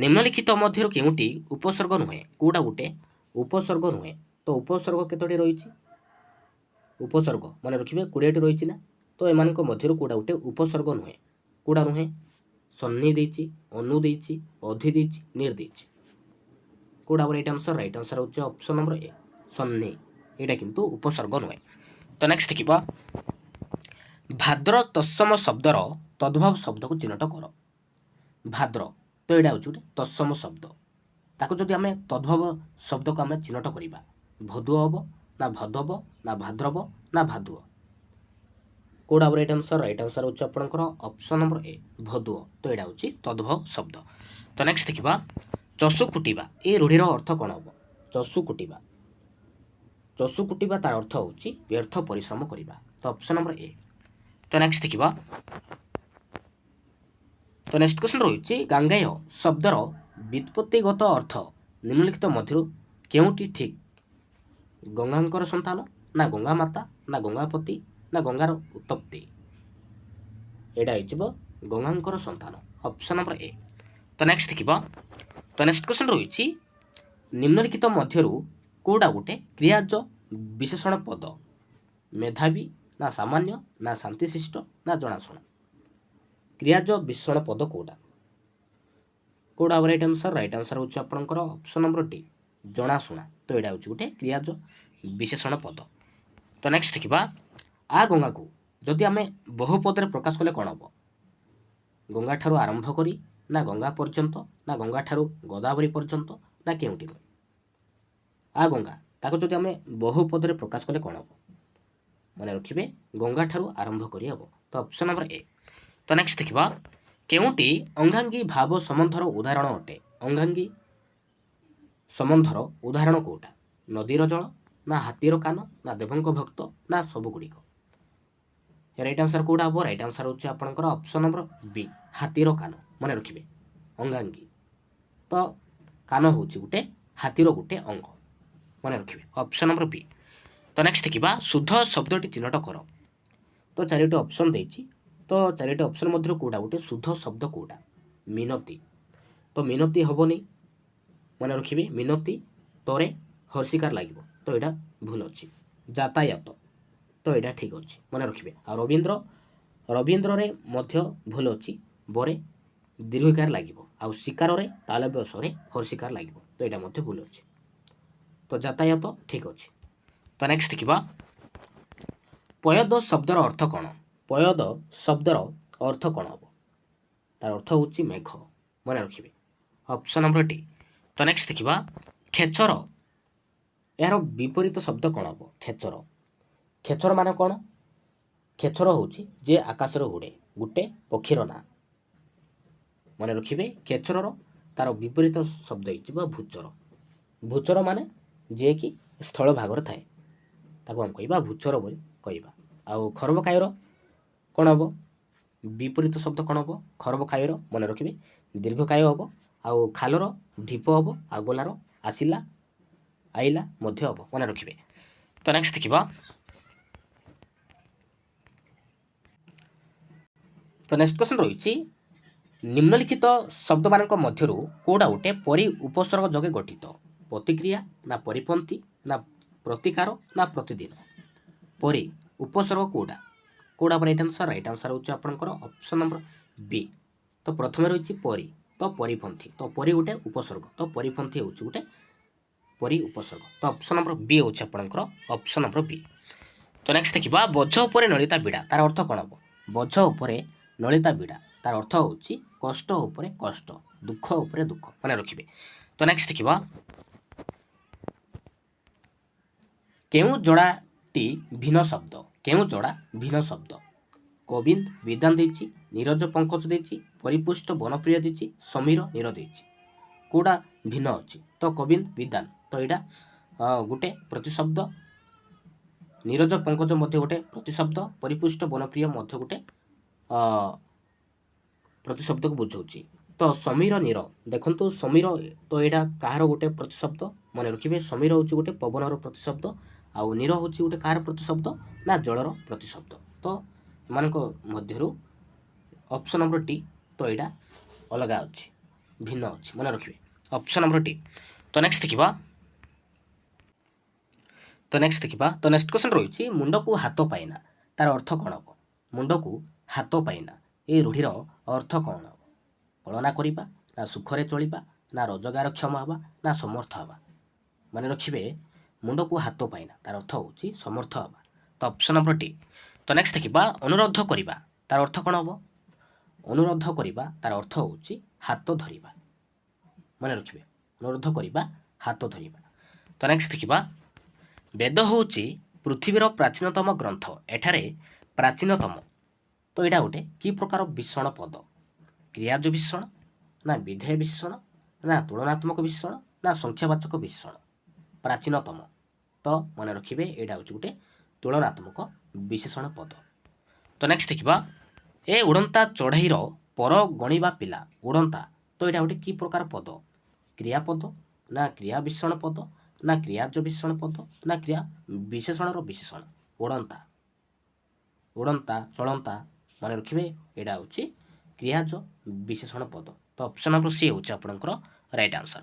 A: ନିମ୍ନଲିଖିତ ମଧ୍ୟରୁ କେଉଁଟି ଉପସର୍ଗ ନୁହେଁ? କେଉଁଟା ଗୋଟେ ଉପସର୍ଗ ନୁହେଁ? ତ ଉପସର୍ଗ କେତୋଟି ରହିଛି? ଉପସର୍ଗ ମନେ ରଖିବେ 20ଟି ରହିଛି ନା? ତ ଏମାନଙ୍କ ମଧ୍ୟରୁ କେଉଁଟା ଗୋଟେ ଉପସର୍ଗ ନୁହେଁ? କେଉଁଟା ନୁହେଁ? ସନ୍ନି ଦେଇଛି, ଅନୁ ଦେଇଛି, ଅଧି ଦେଇଛି, ନିର୍ ଦେଇଛି। କେଉଁଟା ରାଇଟ୍ ଆନ୍ସର? ରାଇଟ୍ ଆନ୍ସର ହେଉଛି ଅପସନ୍ ନମ୍ବର ଏ ସନ୍ନି। ଏଇଟା କିନ୍ତୁ ଉପସର୍ଗ ନୁହେଁ। ତ ନେକ୍ସଟ ଦେଖିବା, ଭାଦ୍ର ତତ୍ସମ ଶବ୍ଦର ତଦ୍ଭବ ଶବ୍ଦକୁ ଚିହ୍ନଟ କର। ଭାଦ୍ର ତ ଏଇଟା ହେଉଛି ଗୋଟେ ତତ୍ସମ ଶବ୍ଦ। ତାକୁ ଯଦି ଆମେ ତଦ୍ଭବ ଶବ୍ଦକୁ ଆମେ ଚିହ୍ନଟ କରିବା, ଭଦୁଅ ହେବ, ନା ଭଦବ, ନା ଭାଦ୍ରବ, ନା ଭାଦୁଅ? କେଉଁଟା ହେବ ରାଇଟ୍ ଆନ୍ସର? ରାଇଟ୍ ଆନ୍ସର ହେଉଛି ଆପଣଙ୍କର ଅପସନ୍ ନମ୍ବର ଏ ଭଦୁଅ। ତ ଏଇଟା ହେଉଛି ତଦ୍ଭବ ଶବ୍ଦ। ତ ନେକ୍ସଟ ଦେଖିବା, ଚଷୁ କୁଟିବା ଏ ରୂଢ଼ିର ଅର୍ଥ କ'ଣ ହେବ? ଚଷୁ କୁଟିବା ତାର ଅର୍ଥ ହେଉଛି ବ୍ୟର୍ଥ ପରିଶ୍ରମ କରିବା। ତ ଅପସନ୍ ନମ୍ବର ଏ। ତ ନେକ୍ସଟ ଦେଖିବା, ତ ନେକ୍ସଟ କ୍ୱେଶ୍ଚନ୍ ରହିଛି, ଗାଙ୍ଗେୟ ଶବ୍ଦର ବ୍ୟୁତ୍ପତ୍ତିଗତ ଅର୍ଥ ନିମ୍ନଲିଖିତ ମଧ୍ୟରୁ କେଉଁଟି ଠିକ୍? ଗଙ୍ଗାଙ୍କର ସନ୍ତାନ, ନା ଗଙ୍ଗା ମାତା, ନା ଗଙ୍ଗାପତି, ନା ଗଙ୍ଗାର ଉତ୍ପତ୍ତି? ଏଇଟା ହେଇଯିବ ଗଙ୍ଗାଙ୍କର ସନ୍ତାନ। Option number A. ତ ନେକ୍ସଟ ଦେଖିବା, ତ ନେକ୍ସଟ କ୍ୱେଶ୍ଚନ୍ ରହିଛି, ନିମ୍ନଲିଖିତ ମଧ୍ୟରୁ କେଉଁଟା ଗୋଟେ କ୍ରିୟାଜ ବିଶେଷଣ ପଦ? ମେଧାବୀ, ନା ସାମାନ୍ୟ, ନା ଶାନ୍ତିଶିଷ୍ଟ, ନା ଜଣାଶୁଣା? କ୍ରିୟାଜ ବିଶେଷଣ ପଦ କେଉଁଟା? କେଉଁଟା ହେବ ରାଇଟ୍ ଆନ୍ସର? ରାଇଟ୍ ଆନ୍ସର ହେଉଛି ଆପଣଙ୍କର ଅପସନ୍ ନମ୍ବର ଡି ଜଣାଶୁଣା। ତ ଏଇଟା ହେଉଛି ଗୋଟେ କ୍ରିୟାଜ ବିଶେଷଣ ପଦ। ତ ନେକ୍ସଟ ଦେଖିବା, ଆ ଗଙ୍ଗାକୁ ଯଦି ଆମେ ବହୁ ପଦରେ ପ୍ରକାଶ କଲେ କ'ଣ ହେବ? ଗଙ୍ଗା ଠାରୁ ଆରମ୍ଭ କରି, ନା ଗଙ୍ଗା ପର୍ଯ୍ୟନ୍ତ, ନା ଗଙ୍ଗା ଠାରୁ ଗୋଦାବରୀ ପର୍ଯ୍ୟନ୍ତ, ନା କେଉଁଠି ନୁହେଁ? ଆ ଗଙ୍ଗା ତାକୁ ଯଦି ଆମେ ବହୁ ପଦରେ ପ୍ରକାଶ କଲେ କ'ଣ ହେବ? ମନେ ରଖିବେ ଗଙ୍ଗା ଠାରୁ ଆରମ୍ଭ କରି ହେବ। ତ ଅପସନ୍ ନମ୍ବର ଏ। ତ ନେକ୍ସଟ ଦେଖିବା କେଉଁଟି ଅଙ୍ଗାଙ୍ଗୀ ଭାବ ସମ୍ବନ୍ଧର ଉଦାହରଣ ଅଟେ? ଅଙ୍ଗାଙ୍ଗୀ ସମ୍ବନ୍ଧର ଉଦାହରଣ କେଉଁଟା? ନଦୀର ଜଳ, ନା ହାତୀର କାନ, ନା ଦେବଙ୍କ ଭକ୍ତ, ନା ସବୁଗୁଡ଼ିକ? ରାଇଟ୍ ଆନ୍ସର କେଉଁଟା ହେବ? ରାଇଟ୍ ଆନ୍ସର ହେଉଛି ଆପଣଙ୍କର ଅପସନ୍ ନମ୍ବର ବି, ହାତୀର କାନ। ମନେ ରଖିବେ ଅଙ୍ଗାଙ୍ଗୀ ତ କାନ ହେଉଛି ଗୋଟେ ହାତୀର ଗୋଟେ ଅଙ୍ଗ। ମନେ ରଖିବେ ଅପସନ୍ ନମ୍ବର ବି। ତ ନେକ୍ସଟ ଦେଖିବା ଶୁଦ୍ଧ ଶବ୍ଦଟି ଚିହ୍ନଟ କର। ତ ଚାରିଟି ଅପସନ୍ ଦେଇଛି। ତ ଚାରିଟି ଅପସନ୍ ମଧ୍ୟରୁ କେଉଁଟା ଗୋଟେ ଶୁଦ୍ଧ ଶବ୍ଦ କେଉଁଟା? ମିନତି। ତ ମିନତି ହେବନି, ମନେ ରଖିବେ ମିନତି ତରେ ହର୍ଷିକାର ଲାଗିବ, ତ ଏଇଟା ଭୁଲ ଅଛି। ଯାତାୟାତ, ତ ଏଇଟା ଠିକ୍ ଅଛି ମନେ ରଖିବେ। ଆଉ ରବୀନ୍ଦ୍ର, ରବୀନ୍ଦ୍ରରେ ମଧ୍ୟ ଭୁଲ ଅଛି, ବରେ ଦୀର୍ଘକାର ଲାଗିବ। ଆଉ ଶିକାରରେ ତାଳବ୍ୟସରେ ହର୍ଷିକାର ଲାଗିବ, ତ ଏଇଟା ମଧ୍ୟ ଭୁଲ ଅଛି। ତ ଯାତାୟାତ ଠିକ୍ ଅଛି। ତ ନେକ୍ସଟ ଦେଖିବା ପୟଦ ଶବ୍ଦର ଅର୍ଥ କ'ଣ? ପୟଦ ଶବ୍ଦର ଅର୍ଥ କ'ଣ ହେବ? ତାର ଅର୍ଥ ହେଉଛି ମେଘ। ମନେ ରଖିବେ ଅପସନ୍ ନମ୍ବର ଡି। ତ ନେକ୍ସଟ ଦେଖିବା ଖେଚର, ଏହାର ବିପରୀତ ଶବ୍ଦ କ'ଣ ହେବ? ଖେଚର। ଖେଚର ମାନେ କ'ଣ? ଖେଚର ହେଉଛି ଯେ ଆକାଶରେ ଉଡ଼େ, ଗୋଟେ ପକ୍ଷୀର ନାଁ। ମନେ ରଖିବେ ଖେଚରର ତାର ବିପରୀତ ଶବ୍ଦ ହେଇଯିବ ଭୂଚର। ଭୂଚର ମାନେ ଯିଏକି ସ୍ଥଳ ଭାଗରେ ଥାଏ, ତାକୁ ଆମେ କହିବା ଭୂଚର ବୋଲି କହିବା। ଆଉ ଖର୍ବକାୟର କ'ଣ ହେବ? ବିପରୀତ ଶବ୍ଦ କ'ଣ ହେବ? ଖର୍ବକାୟର ମନେ ରଖିବେ ଦୀର୍ଘକାୟ ହେବ। ଆଉ ଖାଲର ଢିପ ହେବ। ଆଉ ଗୋଲାର ଆସିଲା ଆଇଲା ମଧ୍ୟ ହେବ, ମନେ ରଖିବେ। ତ ନେକ୍ସଟ ଦେଖିବା ତ ନେକ୍ସଟ କ୍ୱେଶ୍ଚନ ରହିଛି ନିମ୍ନଲିଖିତ ଶବ୍ଦମାନଙ୍କ ମଧ୍ୟରୁ କେଉଁଟା ଗୋଟେ ପରି ଉପସର୍ଗ ଯୋଗେ ଗଠିତ? ପ୍ରତିକ୍ରିୟା, ନା ପରିପନ୍ଥୀ, ନା ପ୍ରତିକାର, ନା ପ୍ରତିଦିନ? ପରି ଉପସର୍ଗ କେଉଁଟା? କେଉଁଟା ରାଇଟ୍ ଆନ୍ସର? ରାଇଟ୍ ଆନ୍ସର ହେଉଛି ଆପଣଙ୍କର ଅପସନ୍ ନମ୍ବର ବି। ତ ପ୍ରଥମେ ରହିଛି ପରି, ତ ପରିପନ୍ଥୀ, ତ ପରି ଗୋଟେ ଉପସର୍ଗ, ତ ପରିପନ୍ଥୀ ହେଉଛି ଗୋଟେ ପରି ଉପସର୍ଗ। ତ ଅପସନ୍ ନମ୍ବର ବି ହେଉଛି ଆପଣଙ୍କର ଅପସନ୍ ନମ୍ବର ବି। ତ ନେକ୍ସଟ ଦେଖିବା ବୋଝ ଉପରେ ନଳିତା ବିଡ଼ା, ତାର ଅର୍ଥ କ'ଣ ହେବ? ବୋଝ ଉପରେ ନଳିତା ବିଡ଼ା, ତାର ଅର୍ଥ ହେଉଛି କଷ୍ଟ ଉପରେ କଷ୍ଟ, ଦୁଃଖ ଉପରେ ଦୁଃଖ, ମନେ ରଖିବେ। ତ ନେକ୍ସଟ ଦେଖିବା କେଉଁ ଯୋଡ଼ାଟି ଭିନ୍ନ ଶବ୍ଦ? କେଉଁ ଯୋଡ଼ା ଭିନ୍ନ ଶବ୍ଦ? ଗୋବିନ୍ଦ ବିଧାନ ଦେଇଛି, ନିରଜ ପଙ୍କଜ ଦେଇଛି, ପରିପୁଷ୍ଟ ବନପ୍ରିୟ ଦେଇଛି, ସମୀର ନୀର ଦେଇଛି। କେଉଁଟା ଭିନ୍ନ ଅଛି? ତ ଗୋବିନ୍ଦ ବିଧାନ, ତ ଏଇଟା ଗୋଟେ ପ୍ରତିଶବ୍ଦ, ନିରଜ ପଙ୍କଜ ମଧ୍ୟ ଗୋଟେ ପ୍ରତିଶବ୍ଦ, ପରିପୁଷ୍ଟ ବନପ୍ରିୟ ମଧ୍ୟ ଗୋଟେ ପ୍ରତିଶବ୍ଦକୁ ବୁଝାଉଛି। ତ ସମୀର ନୀର, ଦେଖନ୍ତୁ ସମୀର ତ ଏଇଟା କାହାର ଗୋଟେ ପ୍ରତିଶବ୍ଦ? ମନେ ରଖିବେ ସମୀର ହେଉଛି ଗୋଟେ ପବନର ପ୍ରତିଶବ୍ଦ। ଆଉ ନୀର ହେଉଛି ଗୋଟେ କାହାର ପ୍ରତିଶବ୍ଦ? ନା ଜଳର ପ୍ରତିଶବ୍ଦ। ତ ଏମାନଙ୍କ ମଧ୍ୟରୁ ଅପସନ୍ ନମ୍ବର ଡି, ତ ଏଇଟା ଅଲଗା ଅଛି, ଭିନ୍ନ ଅଛି, ମନେ ରଖିବେ ଅପସନ୍ ନମ୍ବର ଡି। ତ ନେକ୍ସଟ ଦେଖିବା ତ ନେକ୍ସଟ କ୍ୱେଶ୍ଚନ ରହିଛି ମୁଣ୍ଡକୁ ହାତ ପାଇନା, ତାର ଅର୍ଥ କ'ଣ ହେବ? ମୁଣ୍ଡକୁ ହାତ ପାଇନା, ଏ ରୂଢ଼ିର ଅର୍ଥ କ'ଣ ହେବ? କଳନା କରିବା, ନା ସୁଖରେ ଚଳିବା, ନା ରୋଜଗାରକ୍ଷମ ହେବା, ନା ସମର୍ଥ ହେବା? ମନେ ରଖିବେ ମୁଣ୍ଡକୁ ହାତ ପାଇନା, ତାର ଅର୍ଥ ହେଉଛି ସମର୍ଥ ହେବା। ତ ଅପସନ୍ ନମ୍ବର ଡି। ତ ନେକ୍ସଟ ଦେଖିବା ଅନୁରୋଧ କରିବା, ତାର ଅର୍ଥ କ'ଣ ହେବ? ଅନୁରୋଧ କରିବା, ତାର ଅର୍ଥ ହେଉଛି ହାତ ଧରିବା। ମନେ ରଖିବେ ଅନୁରୋଧ କରିବା, ହାତ ଧରିବା। ତ ନେକ୍ସଟ ଦେଖିବା ବେଦ ହେଉଛି ପୃଥିବୀର ପ୍ରାଚୀନତମ ଗ୍ରନ୍ଥ, ଏଠାରେ ପ୍ରାଚୀନତମ, ତ ଏଇଟା ଗୋଟେ କି ପ୍ରକାର ବିଶେଷଣ ପଦ? କ୍ରିୟାଜ ବିଶେଷଣ, ନା ବିଧେୟ ବିଶେଷଣ, ନା ତୁଳନାତ୍ମକ ବିଶେଷଣ, ନା ସଂଖ୍ୟାବାଚକ ବିଶେଷଣ? ପ୍ରାଚୀନତମ, ତ ମନେ ରଖିବେ ଏଇଟା ହେଉଛି ଗୋଟେ ତୁଳନାତ୍ମକ ବିଶେଷଣ ପଦ। ତ ନେକ୍ସଟ ଦେଖିବା ଏ ଉଡ଼ନ୍ତା ଚଢ଼େଇର ପର ଗଣିବା ପିଲା, ଉଡ଼ନ୍ତା, ତ ଏଇଟା ଗୋଟେ କି ପ୍ରକାର ପଦ? କ୍ରିୟାପଦ, ନା କ୍ରିୟା ବିଶେଷଣ ପଦ, ନା କ୍ରିୟାଜ ବିଶେଷଣ ପଦ, ନା କ୍ରିୟା ବିଶେଷଣର ବିଶେଷଣ? ଉଡ଼ନ୍ତା, ଉଡ଼ନ୍ତା ଚଳନ୍ତା, ମନେ ରଖିବେ ଏଇଟା ହେଉଛି କ୍ରିୟାଜ ବିଶେଷଣ ପଦ। ତ ଅପସନ୍ ନମ୍ବର ସି ହେଉଛି ଆପଣଙ୍କର ରାଇଟ୍ ଆନ୍ସର।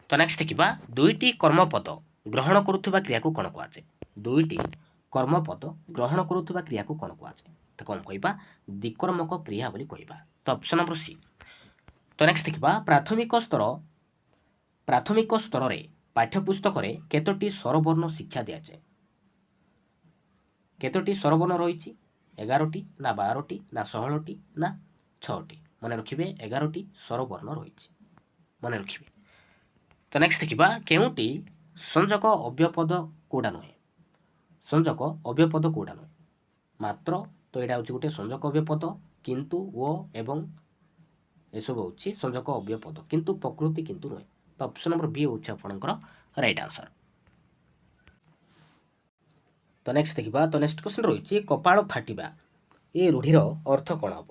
A: ତ ନେକ୍ସଟ ଦେଖିବା ଦୁଇଟି କର୍ମପଦ ଗ୍ରହଣ କରୁଥିବା କ୍ରିୟାକୁ କ'ଣ କୁହାଯାଏ? ଦୁଇଟି କର୍ମପଦ ଗ୍ରହଣ କରୁଥିବା କ୍ରିୟାକୁ କ'ଣ କୁହାଯାଏ? ତ କ'ଣ କହିବା? ଦ୍ୱିକର୍ମକ କ୍ରିୟା ବୋଲି କହିବା। ତ ଅପସନ୍ ନମ୍ବର ସି। ତ ନେକ୍ସଟ ଦେଖିବା ପ୍ରାଥମିକ ସ୍ତରରେ ପାଠ୍ୟପୁସ୍ତକରେ କେତୋଟି ସ୍ୱରବର୍ଣ୍ଣ ଶିକ୍ଷା ଦିଆଯାଏ? କେତୋଟି ସ୍ୱରବର୍ଣ୍ଣ ରହିଛି? 11ଟି, ନା 12ଟି, ନା 16ଟି, ନା 6ଟି? ମନେ ରଖିବେ 11ଟି ସ୍ୱରବର୍ଣ୍ଣ ରହିଛି, ମନେ ରଖିବେ। ତ ନେକ୍ସଟ ଦେଖିବା କେଉଁଟି ସଂଯୋଗ ଅବ୍ୟପଦ କେଉଁଟା ନୁହେଁ? ସଂଯୋଗ ଅବ୍ୟୟ ପଦ କୋଉଟା ନୁହେଁ? ମାତ୍ର ତ ଏଇଟା ହେଉଛି ଗୋଟେ ସଂଯୋଗ ଅବ୍ୟୟ ପଦ, କିନ୍ତୁ ଓ ଏବଂ ଏସବୁ ହେଉଛି ସଂଯୋଗ ଅବ୍ୟୟ ପଦ, କିନ୍ତୁ ପ୍ରକୃତି କିନ୍ତୁ ନୁହେଁ। ତ ଅପସନ୍ ନମ୍ବର ବି ହେଉଛି ଆପଣଙ୍କର ରାଇଟ୍ ଆନ୍ସର। ତ ନେକ୍ସଟ ଦେଖିବା। ତ ନେକ୍ସଟ କ୍ୱେଶ୍ଚନ ରହିଛି କପାଳ ଫାଟିବା ଏ ରୂଢ଼ିର ଅର୍ଥ କ'ଣ ହେବ?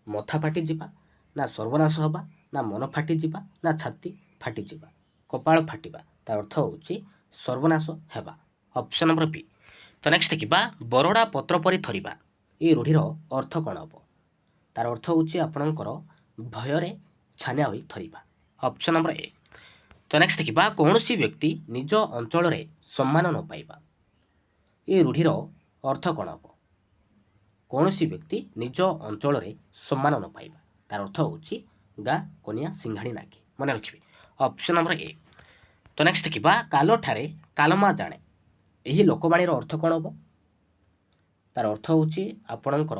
A: ମଥା ଫାଟିଯିବା, ନା ସର୍ବନାଶ ହେବା, ନା ମନ ଫାଟିଯିବା, ନା ଛାତି ଫାଟିଯିବା। କପାଳ ଫାଟିବା ତାର ଅର୍ଥ ହେଉଛି ସର୍ବନାଶ ହେବା। ଅପସନ୍ ନମ୍ବର ବି। ତ ନେକ୍ସଟ ଦେଖିବା ବରଡ଼ା ପତ୍ର ପରି ଥରିବା ଏ ରୂଢ଼ିର ଅର୍ଥ କ'ଣ ହେବ? ତାର ଅର୍ଥ ହେଉଛି ଆପଣଙ୍କର ଭୟରେ ଛାନିଆ ହୋଇ ଥରିବା। Option number A. ତ ନେକ୍ସଟ ଦେଖିବା କୌଣସି ବ୍ୟକ୍ତି ନିଜ ଅଞ୍ଚଳରେ ସମ୍ମାନ ନ ପାଇବା ଏ ରୂଢ଼ିର ଅର୍ଥ କ'ଣ ହେବ? କୌଣସି ବ୍ୟକ୍ତି ନିଜ ଅଞ୍ଚଳରେ ସମ୍ମାନ ନ ପାଇବା ତାର ଅର୍ଥ ହେଉଛି ଗାଁ କନିଆ ସିଂଘାଣୀ ନାକି। ମନେ ରଖିବେ। Option number A. ତ ନେକ୍ସଟ ଦେଖିବା କାଲଠାରେ କାଲମା ଜାଣେ ଏହି ଲୋକବାଣୀର ଅର୍ଥ କ'ଣ ହେବ? ତାର ଅର୍ଥ ହେଉଛି ଆପଣଙ୍କର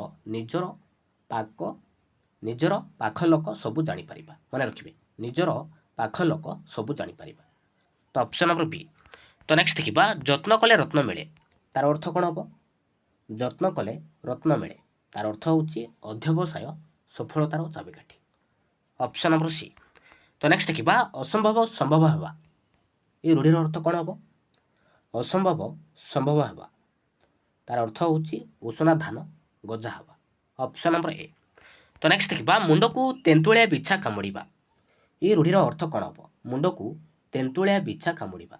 A: ନିଜର ପାଖ ଲୋକ ସବୁ ଜାଣିପାରିବା। ମନେ ରଖିବେ, ନିଜର ପାଖ ଲୋକ ସବୁ ଜାଣିପାରିବା। ତ ଅପସନ୍ ନମ୍ବର ବି। ତ ନେକ୍ସଟ ଦେଖିବା ଯତ୍ନ କଲେ ରତ୍ନ ମିଳେ ତାର ଅର୍ଥ କ'ଣ ହେବ? ଯତ୍ନ କଲେ ରତ୍ନ ମିଳେ ତାର ଅର୍ଥ ହେଉଛି ଅଧ୍ୟବସାୟ ସଫଳତାର ଚାବିକାଠି। Option number C. ତ ନେକ୍ସଟ ଦେଖିବା ଅସମ୍ଭବ ସମ୍ଭବ ହେବା ଏ ରୂଢ଼ିର ଅର୍ଥ କ'ଣ ହେବ? ଅସମ୍ଭବ ସମ୍ଭବ ହେବା ତାର ଅର୍ଥ ହେଉଛି ଉଷୁନା ଧାନ ଗଜା ହେବା। Option number A. ତ ନେକ୍ସଟ ଦେଖିବା ମୁଣ୍ଡକୁ ତେନ୍ତୁଳିଆ ବିଛା କାମୁଡ଼ିବା ଏ ରୂଢ଼ିର ଅର୍ଥ କ'ଣ ହେବ? ମୁଣ୍ଡକୁ ତେନ୍ତୁଳିଆ ବିଛା କାମୁଡ଼ିବା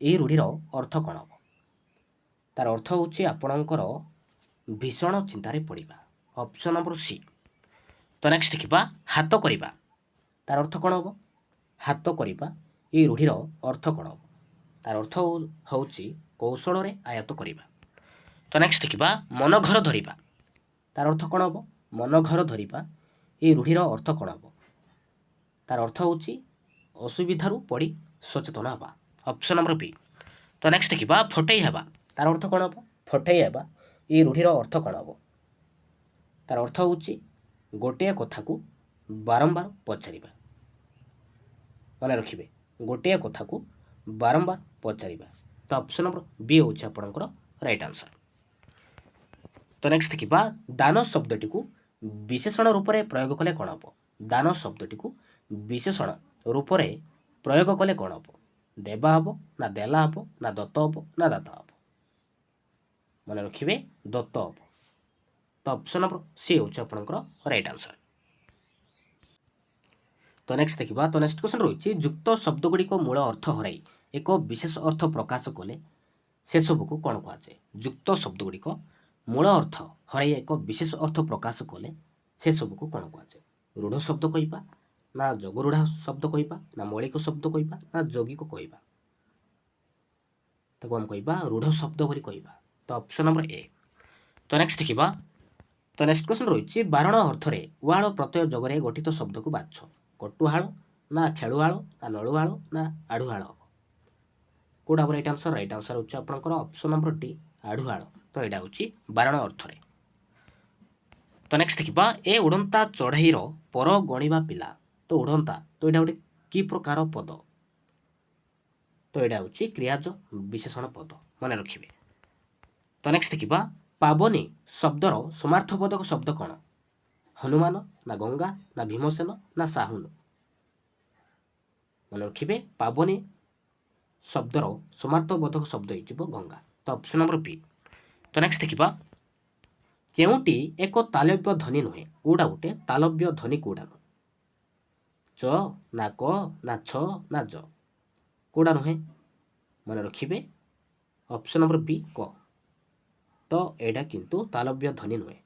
A: ଏହି ରୂଢ଼ିର ଅର୍ଥ କ'ଣ ହେବ? ତାର ଅର୍ଥ ହେଉଛି ଆପଣଙ୍କର ଭୀଷଣ ଚିନ୍ତାରେ ପଡ଼ିବା। Option number C. ତ ନେକ୍ସଟ ଦେଖିବା ହାତ କରିବା ତାର ଅର୍ଥ କ'ଣ ହେବ? ହାତ କରିବା ଏହି ରୂଢ଼ିର ଅର୍ଥ କ'ଣ ହେବ? ତାର ଅର୍ଥ ହେଉଛି କୌଶଳରେ ଆୟତ୍ତ କରିବା। ତ ନେକ୍ସଟ ଦେଖିବା ମନ ଘର ଧରିବା ତାର ଅର୍ଥ କ'ଣ ହେବ? ମନ ଘର ଧରିବା ଏହି ରୂଢ଼ିର ଅର୍ଥ କ'ଣ ହେବ? ତାର ଅର୍ଥ ହେଉଛି ଅସୁବିଧାରୁ ପଡ଼ି ସଚେତନ ହେବା। ଅପସନ୍ ନମ୍ବର ବି। ତ ନେକ୍ସଟ ଦେଖିବା ଫଟେଇ ହେବା ତାର ଅର୍ଥ କ'ଣ ହେବ? ଫଟେଇ ହେବା ଏହି ରୂଢ଼ିର ଅର୍ଥ କ'ଣ ହେବ? ତାର ଅର୍ଥ ହେଉଛି ଗୋଟିଏ କଥାକୁ ବାରମ୍ବାର ପଚାରିବା। ମନେ ରଖିବେ, ଗୋଟିଏ କଥାକୁ ବାରମ୍ବାର ପଚାରିବା। ତ ଅପସନ୍ ନମ୍ବର ବି ହେଉଛି ଆପଣଙ୍କର ରାଇଟ୍ ଆନ୍ସର। ତ ନେକ୍ସଟ ଦେଖିବା ଦାନ ଶବ୍ଦଟିକୁ ବିଶେଷଣ ରୂପରେ ପ୍ରୟୋଗ କଲେ କ'ଣ ହେବ? ଦାନ ଶବ୍ଦଟିକୁ ବିଶେଷଣ ରୂପରେ ପ୍ରୟୋଗ କଲେ କ'ଣ ହେବ? ଦେବା ହେବ, ନା ଦେଲା ହେବ, ନା ଦତ୍ତ ହେବ, ନା ଦାତା ହେବ? ମନେ ରଖିବେ, ଦତ୍ତ ହେବ। ତ ଅପସନ୍ ନମ୍ବର ସି ହେଉଛି ଆପଣଙ୍କର ରାଇଟ୍ ଆନ୍ସର। ତ ନେକ୍ସଟ ଦେଖିବା। ତ ନେକ୍ସଟ କ୍ୱେଶ୍ଚନ ରହିଛି ଯୁକ୍ତ ଶବ୍ଦ ଗୁଡ଼ିକ ମୂଳ ଅର୍ଥ ହରାଇ ଏକ ବିଶେଷ ଅର୍ଥ ପ୍ରକାଶ କଲେ ସେସବୁକୁ କ'ଣ କୁହାଯାଏ? ଯୁକ୍ତ ଶବ୍ଦ ଗୁଡ଼ିକ ମୂଳ ଅର୍ଥ ହରାଇ ଏକ ବିଶେଷ ଅର୍ଥ ପ୍ରକାଶ କଲେ ସେସବୁକୁ କ'ଣ କୁହାଯାଏ? ରୂଢ଼ ଶବ୍ଦ କହିବା, ନା ଯୋଗରୂଢ଼ ଶବ୍ଦ କହିବା, ନା ମୌଳିକ ଶବ୍ଦ କହିବା, ନା ଯୌଗିକ କହିବା? ତାକୁ ଆମେ କହିବା ରୂଢ଼ ଶବ୍ଦ ବୋଲି କହିବା। ତ ଅପସନ୍ ନମ୍ବର ଏ। ତ ନେକ୍ସଟ ଦେଖିବା। ତ ନେକ୍ସଟ କ୍ୱେଶ୍ଚନ ରହିଛି ବାରଣ ଅର୍ଥରେ ଉଆଳ ପ୍ରତ୍ୟୟ ଯୋଗରେ ଗଠିତ ଶବ୍ଦକୁ ବାଛ। କଟୁହାଳ, ନା ଖେଳୁହାଳ, ନା ନଳୁହାଳ, ନା ଆଢ଼ୁହାଳ ହେବ? କେଉଁଟା ହେବ ରାଇଟ୍ ଆନ୍ସର? ରାଇଟ୍ ଆନ୍ସର ହେଉଛି ଆପଣଙ୍କର ଅପସନ୍ ନମ୍ବର ଡି ଆଢ଼ୁହାଳ। ତ ଏଇଟା ହେଉଛି ବାରଣ ଅର୍ଥରେ। ତ ନେକ୍ସଟ ଦେଖିବା ଏ ଉଡ଼ନ୍ତା ଚଢ଼େଇର ପର ଗଣିବା ପିଲା। ତ ଉଡ଼ନ୍ତା ତ ଏଇଟା ଗୋଟେ କି ପ୍ରକାର ପଦ? ତ ଏଇଟା ହେଉଛି କ୍ରିୟାଜ ବିଶେଷଣ ପଦ। ମନେ ରଖିବେ। ତ ନେକ୍ସଟ ଦେଖିବା ପାବନୀ ଶବ୍ଦର ସମାର୍ଥବୋଧକ ଶବ୍ଦ କ'ଣ? ହନୁମାନ, ନା ଗଙ୍ଗା, ନା ଭୀମସେନ, ନା ସାହୁନ? ମନେ ରଖିବେ, ପାବନୀ ଶବ୍ଦର ସମାର୍ଥବୋଧକ ଶବ୍ଦ ହେଇଯିବ ଗଙ୍ଗା। ତ ଅପସନ୍ ନମ୍ବର ବି। ତ ନେକ୍ସଟ ଦେଖିବା କେଉଁଟି ଏକ ତାଲବ୍ୟ ଧ୍ୱନି ନୁହେଁ? କେଉଁଟା ଗୋଟେ ତାଲବ୍ୟ ଧ୍ୱନି କେଉଁଟା ନୁହେଁ? ଚ, ନା କ, ନା ଛ, ନା ଜ? କେଉଁଟା ନୁହେଁ? ମନେ ରଖିବେ, ଅପସନ୍ ନମ୍ବର ବି କ। ତ ଏଇଟା କିନ୍ତୁ ତାଲବ୍ୟ ଧ୍ୱନି ନୁହେଁ।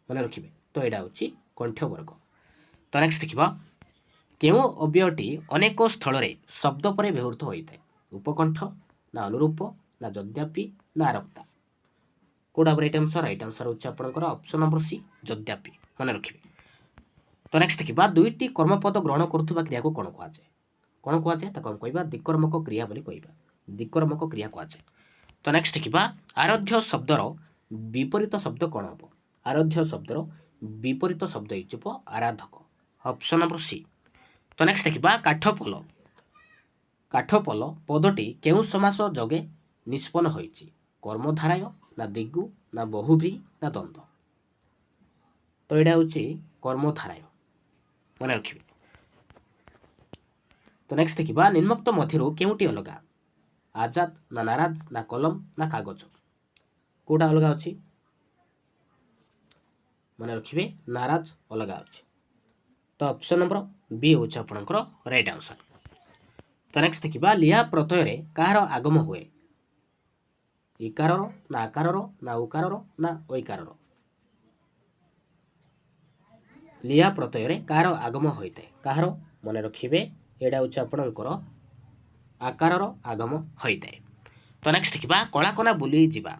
A: ମନେ ରଖିବେ, ତ ଏଇଟା ହେଉଛି କଣ୍ଠ ବର୍ଗ। ତ ନେକ୍ସଟ ଦେଖିବା କେଉଁ ଅବ୍ୟୟଟି ଅନେକ ସ୍ଥଳରେ ଶବ୍ଦ ପରେ ବ୍ୟବହୃତ ହୋଇଥାଏ? ଉପକଣ୍ଠ, ନା ଅନୁରୂପ, ନା ଯଦ୍ୟାପି, ନା ରକ୍ତା? କେଉଁଟା ରାଇଟ୍ ଆନ୍ସର? ରାଇଟ୍ ଆନ୍ସର ହେଉଛି ଆପଣଙ୍କର ଅପସନ୍ ନମ୍ବର ସି ଯଦ୍ୟାପି। ମନେ ରଖିବେ। ତ ନେକ୍ସଟ ଦେଖିବା ଦୁଇଟି କର୍ମପଦ ଗ୍ରହଣ କରୁଥିବା କ୍ରିୟାକୁ କ'ଣ କୁହାଯାଏ? କ'ଣ କୁହାଯାଏ? ତାକୁ ଆମେ କହିବା ଦ୍ୱିକର୍ମକ କ୍ରିୟା ବୋଲି କହିବା। ଦ୍ୱିକର୍ମକ କ୍ରିୟା କୁହାଯାଏ। ତ ନେକ୍ସଟ ଦେଖିବା ଆରାଧ୍ୟ ଶବ୍ଦର ବିପରୀତ ଶବ୍ଦ କ'ଣ ହେବ? ଆରାଧ୍ୟ ଶବ୍ଦର ବିପରୀତ ଶବ୍ଦ ହେଇଯିବ ଆରାଧକ। Option number C. ତ ନେକ୍ସଟ ଦେଖିବା କାଠପଲ। କାଠପଲ ପଦଟି କେଉଁ ସମାସ ଯୋଗେ ନିଷ୍ପନ୍ନ ହୋଇଛି? କର୍ମଧାରାୟ ନା ଦିଗୁ ନା ବହୁବ୍ରୀ ନା ଦ୍ୱନ୍ଦ୍ୱ? ତ ଏଇଟା ହେଉଛି କର୍ମଧାରାୟ, ମନେ ରଖିବେ। ତ ନେକ୍ସଟ ଦେଖିବା ନିମ୍ନୋକ୍ତ ମଧ୍ୟରୁ କେଉଁଟି ଅଲଗା? ଆଜାଦ ନା ନାରାଜ ନା କଲମ ନା କାଗଜ? କେଉଁଟା ଅଲଗା ଅଛି? ମନେ ରଖିବେ ନାରାଜ ଅଲଗା ଅଛି। ତ ଅପସନ୍ ନମ୍ବର ବି ହେଉଛି ଆପଣଙ୍କର ରାଇଟ୍ ଆନ୍ସର। ତ ନେକ୍ସଟ ଦେଖିବା ଲିଆ ପ୍ରତ୍ୟୟରେ କାହାର ଆଗମ ହୁଏ? ଇକାରର ନା ଆକାରର ନା ଉକାରର ନା ଐକାରର? ଲିଆ ପ୍ରତ୍ୟୟରେ କାହାର ଆଗମ ହୋଇଥାଏ? କାହାର? ମନେ ରଖିବେ ଏଇଟା ହେଉଛି ଆପଣଙ୍କର ଆକାରର ଆଗମ ହୋଇଥାଏ। ତ ନେକ୍ସଟ ଦେଖିବା କଳାକନା ବୁଲିଯିବା।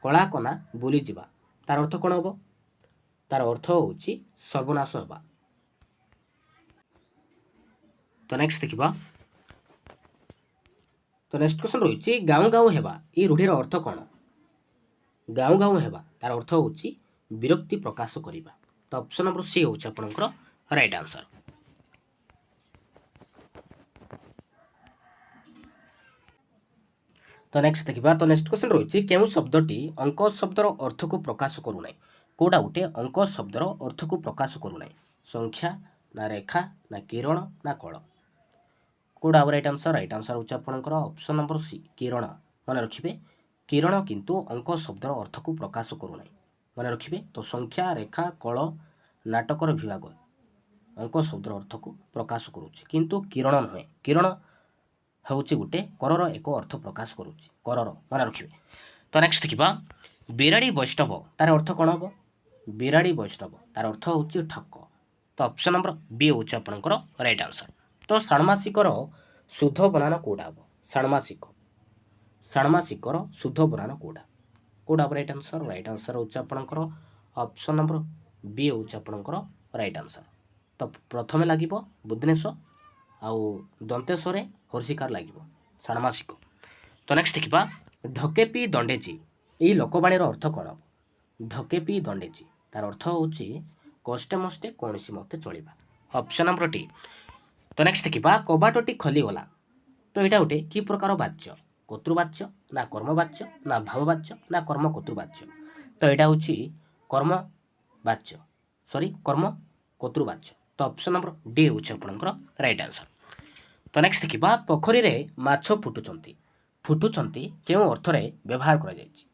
A: କଳାକନା ବୁଲିଯିବା ତାର ଅର୍ଥ କ'ଣ ହେବ? ତାର ଅର୍ଥ ହେଉଛି ସର୍ବନାଶ ହେବା। ତ ନେକ୍ସଟ ଦେଖିବା ତ ନେକ୍ସଟ କ୍ୱେଶ୍ଚନ ରହିଛି ଗାଉଁ ଗାଉଁ ହେବା ଏଇ ରୂଢ଼ିର ଅର୍ଥ କ'ଣ? ଗାଉଁ ଗାଉଁ ହେବା ତାର ଅର୍ଥ ହେଉଛି ବିରକ୍ତି ପ୍ରକାଶ କରିବା। ତ ଅପସନ୍ ନମ୍ବର ସି ହେଉଛି ଆପଣଙ୍କର ରାଇଟ୍ ଆନ୍ସର। ତ ନେକ୍ସଟ ଦେଖିବା ତ ନେକ୍ସଟ କ୍ୱେଶ୍ଚନ ରହିଛି କେଉଁ ଶବ୍ଦଟି ଅଙ୍କ ଶବ୍ଦର ଅର୍ଥକୁ ପ୍ରକାଶ କରୁନାହିଁ? କେଉଁଟା ଗୋଟେ ଅଙ୍କ ଶବ୍ଦର ଅର୍ଥକୁ ପ୍ରକାଶ କରୁନାହିଁ? ସଂଖ୍ୟା ନା ରେଖା ନା କିରଣ ନା କଳ? କେଉଁଟା ହେବ ରାଇଟ୍ ଆନ୍ସର? ରାଇଟ୍ ଆନ୍ସର ହେଉଛି ଆପଣଙ୍କର ଅପସନ୍ ନମ୍ବର ସି କିରଣ। ମନେ ରଖିବେ କିରଣ କିନ୍ତୁ ଅଙ୍କ ଶବ୍ଦର ଅର୍ଥକୁ ପ୍ରକାଶ କରୁନାହିଁ। ମନେ ରଖିବେ ତ ସଂଖ୍ୟା ରେଖା କଳ ନାଟକର ବିଭାଗ ଅଙ୍କ ଶବ୍ଦର ଅର୍ଥକୁ ପ୍ରକାଶ କରୁଛି କିନ୍ତୁ କିରଣ ନୁହେଁ। କିରଣ ହେଉଛି ଗୋଟେ କରର ଏକ ଅର୍ଥ ପ୍ରକାଶ କରୁଛି କରର, ମନେ ରଖିବେ। ତ ନେକ୍ସଟ ଦେଖିବା ବିରାଡ଼ି ବୈଷ୍ଣବ ତାର ଅର୍ଥ କ'ଣ ହେବ? ବିରାଡ଼ି ବୈଷ୍ଣବ ତାର ଅର୍ଥ ହେଉଛି ଠକ। ତ ଅପସନ୍ ନମ୍ବର ବି ହେଉଛି ଆପଣଙ୍କର ରାଇଟ୍ ଆନ୍ସର। ତ ଷାଣ୍ମାସିକର ଶୁଦ୍ଧ ବନାନ କେଉଁଟା ହେବ? ଷାଣ୍ମାସିକର ଶୁଦ୍ଧ ବନାନ କେଉଁଟା? କେଉଁଟା ହେବ ରାଇଟ୍ ଆନ୍ସର? ରାଇଟ୍ ଆନ୍ସର ହେଉଛି ଆପଣଙ୍କର ଅପସନ୍ ନମ୍ବର ବି ହେଉଛି ଆପଣଙ୍କର ରାଇଟ୍ ଆନ୍ସର। ତ ପ୍ରଥମେ ଲାଗିବ ବୁଦ୍ଧନେଶ ଆଉ ଦନ୍ତେଶ୍ୱରେ ହର୍ଷିକାର ଲାଗିବ ଷାଣ୍ମାସିକ। ତ ନେକ୍ସଟ ଦେଖିବା ଢକେ ପି ଦଣ୍ଡେଚି ଏଇ ଲୋକବାଣୀର ଅର୍ଥ କ'ଣ ହେବ? ଢକେ ପି ଦଣ୍ଡେଚି ତାର ଅର୍ଥ ହେଉଛି କଷ୍ଟେ ମଷ୍ଟେ କୌଣସି ମତେ ଚଳିବା। Option number D. ତ ନେକ୍ସଟ ଦେଖିବା କବାଟଟି ଖୋଲିଗଲା। ତ ଏଇଟା ଗୋଟେ କି ପ୍ରକାର ବାଚ୍ୟ? କର୍ତ୍ତୃବାଚ୍ୟ ନା କର୍ମବାଚ୍ୟ ନା ଭାବବାଚ୍ୟ ନା କର୍ମ କର୍ତ୍ତୃବାଚ୍ୟ? ତ ଏଇଟା ହେଉଛି କର୍ମ କର୍ତ୍ତୃବାଚ୍ୟ। ତ ଅପସନ୍ ନମ୍ବର ଡି ହେଉଛି ଆପଣଙ୍କର ରାଇଟ୍ ଆନ୍ସର। ତ ନେକ୍ସଟ ଦେଖିବା ପୋଖରୀରେ ମାଛ ଫୁଟୁଛନ୍ତି କେଉଁ ଅର୍ଥରେ ବ୍ୟବହାର କରାଯାଇଛି?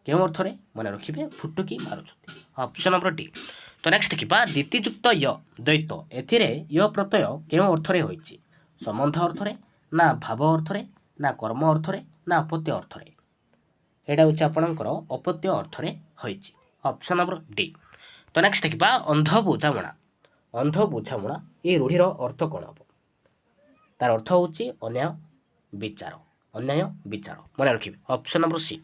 A: କେଉଁ ଅର୍ଥରେ? ମନେ ରଖିବେ ଫୁଟୁକି ମାରୁଛନ୍ତି। Option number D. ତ ନେକ୍ସଟ ଦେଖିବା ଦ୍ୱିତୀଯୁକ୍ତ ୟ ଦ୍ୱୈତ ଏଥିରେ ୟ ପ୍ରତ୍ୟୟ କେଉଁ ଅର୍ଥରେ ହୋଇଛି? ସମ୍ବନ୍ଧ ଅର୍ଥରେ ନା ଭାବ ଅର୍ଥରେ ନା କର୍ମ ଅର୍ଥରେ ନା ଅପତ୍ୟ ଅର୍ଥରେ? ଏଇଟା ହେଉଛି ଆପଣଙ୍କର ଅପତ୍ୟ ଅର୍ଥରେ ହୋଇଛି। Option number D. ତ ନେକ୍ସଟ ଦେଖିବା ଅନ୍ଧ ବୁଝାମଣା এই ରୂଢ଼ିର ଅର୍ଥ କ'ଣ ହେବ? ତାର ଅର୍ଥ ହେଉଛି ଅନ୍ୟାୟ ବିଚାର, ମନେ ରଖିବେ ଅପସନ୍ ନମ୍ବର ସି।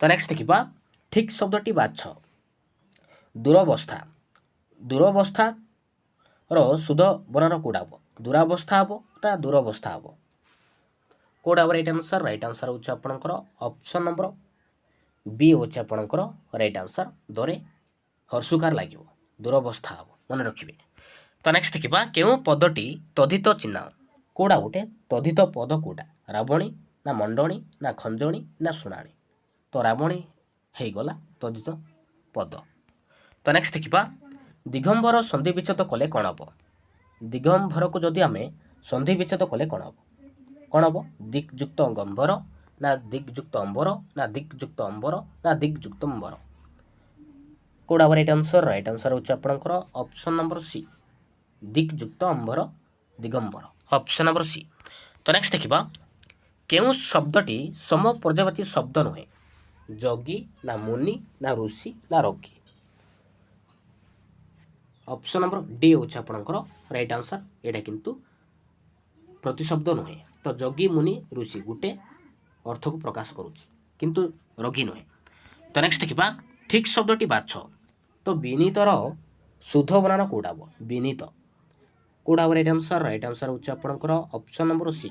A: ତ ନେକ୍ସଟ ଦେଖିବା ଠିକ୍ ଶବ୍ଦଟି ବାଛ। ଦୂରବସ୍ଥାର ଶୁଦ୍ଧ ବନାନ କେଉଁଟା ହେବ? ଦୂରାବସ୍ଥା ହେବ ନା ଦୂରବସ୍ଥା ହେବ? କେଉଁଟା ହେବ ରାଇଟ୍ ଆନ୍ସର? ରାଇଟ୍ ଆନ୍ସର ହେଉଛି ଆପଣଙ୍କର ଅପସନ୍ ନମ୍ବର ବି ହେଉଛି ଆପଣଙ୍କର ରାଇଟ୍ ଆନ୍ସର। ଦରେ ହର୍ଷୁକାର ଲାଗିବ ଦୂରବସ୍ଥା ହେବ, ମନେ ରଖିବେ। ତ ନେକ୍ସଟ ଦେଖିବା କେଉଁ ପଦଟି ତଦ୍ଧିତ ଚିହ୍ନ? କେଉଁଟା ଗୋଟେ ତଦ୍ଧିତ ପଦ କେଉଁଟା? ରାବଣୀ ନା ମଣ୍ଡଣୀ ନା ଖଞ୍ଜଣୀ ନା ଶୁଣାଣି? ତ ରାବଣୀ ହେଇଗଲା ତଦ୍ଧିତ ପଦ। ତ ନେକ୍ସଟ ଦେଖିବା ଦିଗମ୍ବର ସନ୍ଧି ବିଚ୍ଛେଦ କଲେ କ'ଣ ହେବ? ଦିଗମ୍ବରକୁ ଯଦି ଆମେ ସନ୍ଧି ବିଚ୍ଛେଦ କଲେ କ'ଣ ହେବ? ଦିକ୍ ଯୁକ୍ତ ଗମ୍ଭର ନା ଦିକ୍ ଯୁକ୍ତ ଅମ୍ବର ନା ଦିକ୍ ଯୁକ୍ତ ଅମ୍ବର ନା ଦିକ୍ ଯୁକ୍ତ ଅମ୍ବର? କେଉଁଟା ହେବ ରାଇଟ୍ ଆନ୍ସର? ରାଇଟ୍ ଆନ୍ସର ହେଉଛି ଆପଣଙ୍କର ଅପସନ୍ ନମ୍ବର ସି ଦିକ୍ ଯୁକ୍ତ ଅମ୍ବର ଦିଗମ୍ବର। Option number C. ତ ନେକ୍ସଟ ଦେଖିବା କେଉଁ ଶବ୍ଦଟି ସମ ପର୍ଯ୍ୟାୟବାଚୀ ଶବ୍ଦ ନୁହେଁ? ଯୋଗୀ ନା ମୁନି ନା ଋଷି ନା ରୋଗୀ? ଅପସନ୍ ନମ୍ବର ଡି ହେଉଛି ଆପଣଙ୍କର ରାଇଟ୍ ଆନ୍ସର। ଏଇଟା କିନ୍ତୁ ପ୍ରତିଶବ୍ଦ ନୁହେଁ। ତ ଯୋଗୀ ମୁନି ଋଷି ଗୋଟେ ଅର୍ଥକୁ ପ୍ରକାଶ କରୁଛି କିନ୍ତୁ ରୋଗୀ ନୁହେଁ। ତ ନେକ୍ସଟ ଦେଖିବା ଠିକ୍ ଶବ୍ଦଟି ବାଛ। ତ ବିନୀତର ଶୁଦ୍ଧ ବନାନ କେଉଁଟା ହେବ? ବିନୀତ କେଉଁଟା ହେବ ରାଇଟ୍ ଆନ୍ସର? ରାଇଟ୍ ଆନ୍ସର ହେଉଛି ଆପଣଙ୍କର ଅପସନ୍ ନମ୍ବର ସି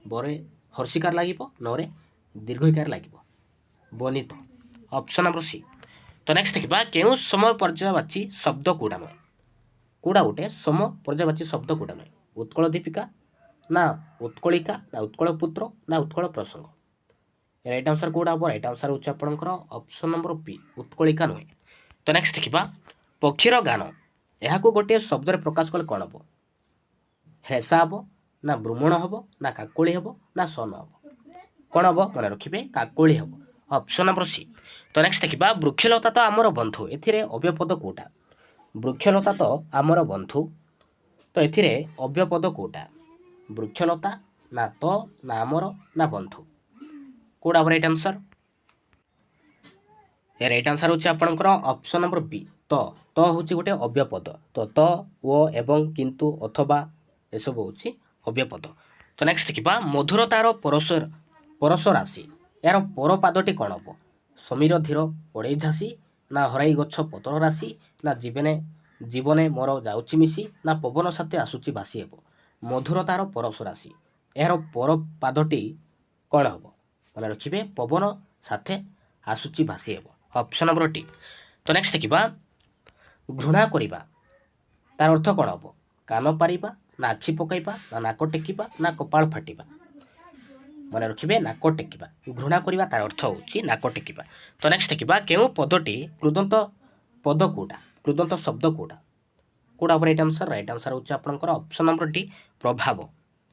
A: ବରେ ହର୍ଷିକାର ଲାଗିବ ନରେ ଦୀର୍ଘଇକାର ଲାଗିବ ବନିତ। Option number C. ତ ନେକ୍ସଟ ଦେଖିବା କେଉଁ ସମୟ ପର୍ଯ୍ୟାୟବାଚୀ ଶବ୍ଦ କେଉଁଟା ନୁହେଁ? କେଉଁଟା ଗୋଟେ ସମ ପର୍ଯ୍ୟାୟବାଚୀ ଶବ୍ଦ କେଉଁଟା ନୁହେଁ? ଉତ୍କଳ ଦୀପିକା ନା ଉତ୍କଳିକା ନା ଉତ୍କଳ ପୁତ୍ର ନା ଉତ୍କଳ ପ୍ରସଙ୍ଗ। ରାଇଟ୍ ଆନ୍ସର୍ କେଉଁଟା ହେବ? ରାଇଟ୍ ଆନ୍ସର୍ ହେଉଛି ଆପଣଙ୍କର ଅପସନ୍ ନମ୍ବର ପି ଉତ୍କଳିକା ନୁହେଁ। ତ ନେକ୍ସଟ ଦେଖିବା ପକ୍ଷୀର ଗାନ ଏହାକୁ ଗୋଟିଏ ଶବ୍ଦରେ ପ୍ରକାଶ କଲେ କ'ଣ ହେବ? ହେସା ହେବ ନା ଭ୍ରମଣ ହେବ ନା କାକୁଳି ହେବ ନା ସନ ହେବ? କ'ଣ ହେବ ମନେ ରଖିବେ? କାକୁଳି ହେବ। Option number C. ତ ନେକ୍ସଟ ଦେଖିବା ବୃକ୍ଷଲତା ତ ଆମର ବନ୍ଧୁ ଏଥିରେ ଅବ୍ୟପଦ କେଉଁଟା? ବୃକ୍ଷଲତା ତ ଆମର ବନ୍ଧୁ ତ ଏଥିରେ ଅବ୍ୟପଦ କେଉଁଟା? ବୃକ୍ଷଲତା ନା ତ ନା ଆମର ନା ବନ୍ଧୁ? କେଉଁଟା ହେବ ରାଇଟ୍ ଆନ୍ସର୍? ରାଇଟ୍ ଆନ୍ସର୍ ହେଉଛି ଆପଣଙ୍କର ଅପସନ୍ ନମ୍ବର ବି ତ। ତ ହେଉଛି ଗୋଟେ ଅବ୍ୟପଦ। ତ ଓ ଏବଂ କିନ୍ତୁ ଅଥବା ଏସବୁ ହେଉଛି ଅବ୍ୟପଦ। ତ ନେକ୍ସଟ ଦେଖିବା ମଧୁରତାର ପରଶ ରାଶି ଏହାର ପରପାଦଟି କ'ଣ ହେବ? ସମୀର ଧୀର ପଡ଼େଇ ଝାସି ନା ହରାଇ ଗଛ ପତର ରାଶି ନା ଜୀବନେ ମୋର ଯାଉଛି ମିଶି ନା ପବନ ସାଥେ ଆସୁଛି ଭାସି ହେବ? ମଧୁରତାର ପରଶ ରାଶି ଏହାର ପରପାଦଟି କ'ଣ ହେବ? ମନେ ରଖିବେ ପବନ ସାଥେ ଆସୁଛି ଭାସି ହେବ। ଅପସନ୍ ନମ୍ବର ଟି। ତ ନେକ୍ସଟ ଦେଖିବା ଘୃଣା କରିବା ତାର ଅର୍ଥ କ'ଣ ହେବ? କାନ ପାରିବା ନା ଆଖି ପକାଇବା ନା ନାକ ଟେକିବା ନା କପାଳ ଫାଟିବା? ମନେ ରଖିବେ ନାକ ଟେକିବା। ଘୃଣା କରିବା ତାର ଅର୍ଥ ହେଉଛି ନାକ ଟେକିବା। ତ ନେକ୍ସଟ ଦେଖିବା କେଉଁ ପଦଟି କୃଦନ୍ତ ପଦ କେଉଁଟା? କୃଦନ୍ତ ଶବ୍ଦ କେଉଁଟା? କେଉଁଟା ହେବ ରାଇଟ୍ ଆନ୍ସର୍? ରାଇଟ୍ ଆନ୍ସର୍ ହେଉଛି ଆପଣଙ୍କର ଅପସନ୍ ନମ୍ବର ଡି ପ୍ରଭାବ।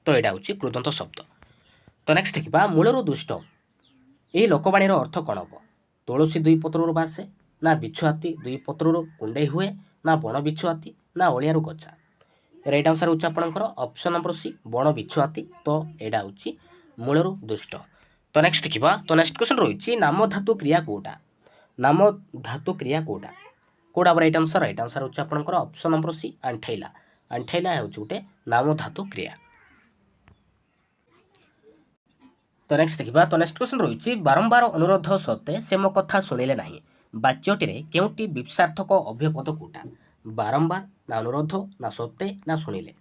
A: ତ ଏଇଟା ହେଉଛି କୃଦନ୍ତ ଶବ୍ଦ। ତ ନେକ୍ସଟ ଦେଖିବା ମୂଳରୁ ଦୁଷ୍ଟ ଏହି ଲୋକବାଣୀର ଅର୍ଥ କ'ଣ ହେବ? ତୁଳସୀ ଦୁଇ ପତ୍ରରୁ ବାସେ ନା ବିଛୁ ହାତୀ ଦୁଇ ପତ୍ରରୁ କୁଣ୍ଡେଇ ହୁଏ ନା ବଣ ବିଛୁ ହାତୀ ନା ଅଳିଆରୁ ଗଛା? ରାଇଟ୍ ଆନ୍ସର୍ ହେଉଛି ଆପଣଙ୍କର ଅପସନ୍ ନମ୍ବର ସି ବଣ ବିଛୁ ହାତୀ। ତ ଏଇଟା ହେଉଛି ମୂଳରୁ ଦୁଷ୍ଟ। ତ ନେକ୍ସଟ ଦେଖିବା ତ ନେକ୍ସଟ କ୍ୱେଶ୍ଚନ୍ ରହିଛି ନାମ ଧାତୁ କ୍ରିୟା କେଉଁଟା? ନାମ ଧାତୁ କ୍ରିୟା କେଉଁଟା? କେଉଁଟା ହେବ ରାଇଟ୍ ଆନ୍ସର୍? ରାଇଟ୍ ଆନ୍ସର୍ ହେଉଛି ଆପଣଙ୍କର ଅପସନ୍ ନମ୍ବର ସି ଆଣ୍ଠେଇଲା। ଆଣ୍ଠେଇଲା ହେଉଛି ଗୋଟେ ନାମ ଧାତୁ କ୍ରିୟା। ତ ନେକ୍ସଟ ଦେଖିବା ତ ନେକ୍ସଟ କ୍ୱେଶ୍ଚନ୍ ରହିଛି ବାରମ୍ବାର ଅନୁରୋଧ ସତ୍ତ୍ୱେ ସେ ମୋ କଥା ଶୁଣିଲେ ନାହିଁ ବାକ୍ୟଟିରେ କେଉଁଟି ବିପ୍ସାର୍ଥକ ଅଭ୍ୟପଦ କେଉଁଟା? ବାରମ୍ବାର ନା ଅନୁରୋଧ ନା ସତ୍ତ୍ୱେ ନା ଶୁଣିଲେ?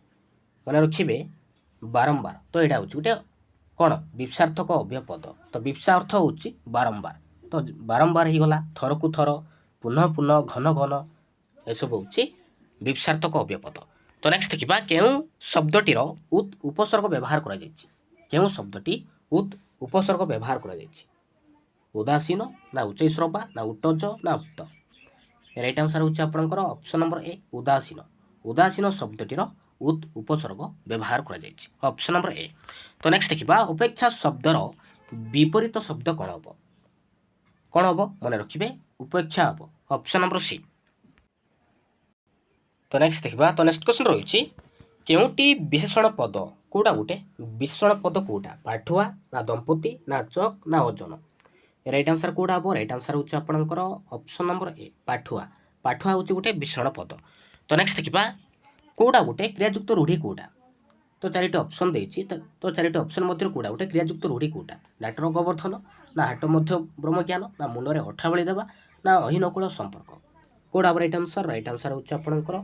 A: ମନେ ରଖିବେ ବାରମ୍ବାର। ତ ଏଇଟା ହେଉଛି ଗୋଟେ କ'ଣ ବିପ୍ସାର୍ଥକ ଅଭ୍ୟପଦ। ତ ବିପ୍ସା ଅର୍ଥ ହେଉଛି ବାରମ୍ବାର। ତ ବାରମ୍ବାର ହେଇଗଲା ଥରକୁ ଥର ପୁନଃ ପୁନଃ ଘନ ଘନ ଏସବୁ ହେଉଛି ବିପ୍ସାର୍ଥକ ଅଭ୍ୟପଦ। ତ ନେକ୍ସଟ ଦେଖିବା କେଉଁ ଶବ୍ଦଟିର ଉପସର୍ଗ ବ୍ୟବହାର କରାଯାଇଛି? କେଉଁ ଶବ୍ଦଟି ଉପସର୍ଗ ବ୍ୟବହାର କରାଯାଇଛି? ଉଦାସୀନ ନା ଉଚ୍ଚୈଶ୍ରବା ନା ଉତ୍ତଜ ନା ଉକ୍ତ? ରାଇଟ୍ ଆନ୍ସର୍ ହେଉଛି ଆପଣଙ୍କର ଅପସନ୍ ନମ୍ବର ଏ ଉଦାସୀନ। ଉଦାସୀନ ଶବ୍ଦଟିର ଉପସର୍ଗ ବ୍ୟବହାର କରାଯାଇଛି। Option number A. ତ ନେକ୍ସଟ ଦେଖିବା ଉପେକ୍ଷା ଶବ୍ଦର ବିପରୀତ ଶବ୍ଦ କ'ଣ ହେବ? କ'ଣ ହେବ ମନେ ରଖିବେ ଉପେକ୍ଷା ହେବ। Option number C. ତ ନେକ୍ସଟ ଦେଖିବା ତ ନେକ୍ସଟ କ୍ୱେଶ୍ଚନ୍ ରହିଛି କେଉଁଟି ବିଶେଷଣ ପଦ କେଉଁଟା ଗୋଟେ ବିଶେଷଣ ପଦ କେଉଁଟା? ପାଠୁଆ ନା ଦମ୍ପତି ନା ଚକ୍ ନା ଓଜନ? ରାଇଟ୍ ଆନ୍ସର୍ କେଉଁଟା ହେବ? ରାଇଟ୍ ଆନ୍ସର୍ ହେଉଛି ଆପଣଙ୍କର ଅପସନ୍ ନମ୍ବର ଏ ପାଠୁଆ। ପାଠୁଆ ହେଉଛି ଗୋଟେ ବିଶେଷଣ ପଦ। ତ ନେକ୍ସଟ ଦେଖିବା କେଉଁଟା ଗୋଟେ କ୍ରିୟାଯୁକ୍ତ ରୂଢ଼ି କେଉଁଟା? ତ ଚାରିଟି ଅପସନ୍ ଦେଇଛି। ତ ଚାରିଟି ଅପସନ୍ ମଧ୍ୟରୁ କେଉଁଟା ଗୋଟେ କ୍ରିୟାଯୁକ୍ତ ରୂଢ଼ି କେଉଁଟା? ନାଟର ଗୋବର୍ଦ୍ଧନ ନା ହାଟ ମଧ୍ୟ ବ୍ରହ୍ମଜ୍ଞାନ ନା ମୁଣ୍ଡରେ ଅଠା ବଳି ଦେବା ନା ଅହିନକୁଳ ସମ୍ପର୍କ? କେଉଁଟା ହେବ ରାଇଟ୍ ଆନ୍ସର୍? ରାଇଟ୍ ଆନ୍ସର୍ ହେଉଛି ଆପଣଙ୍କର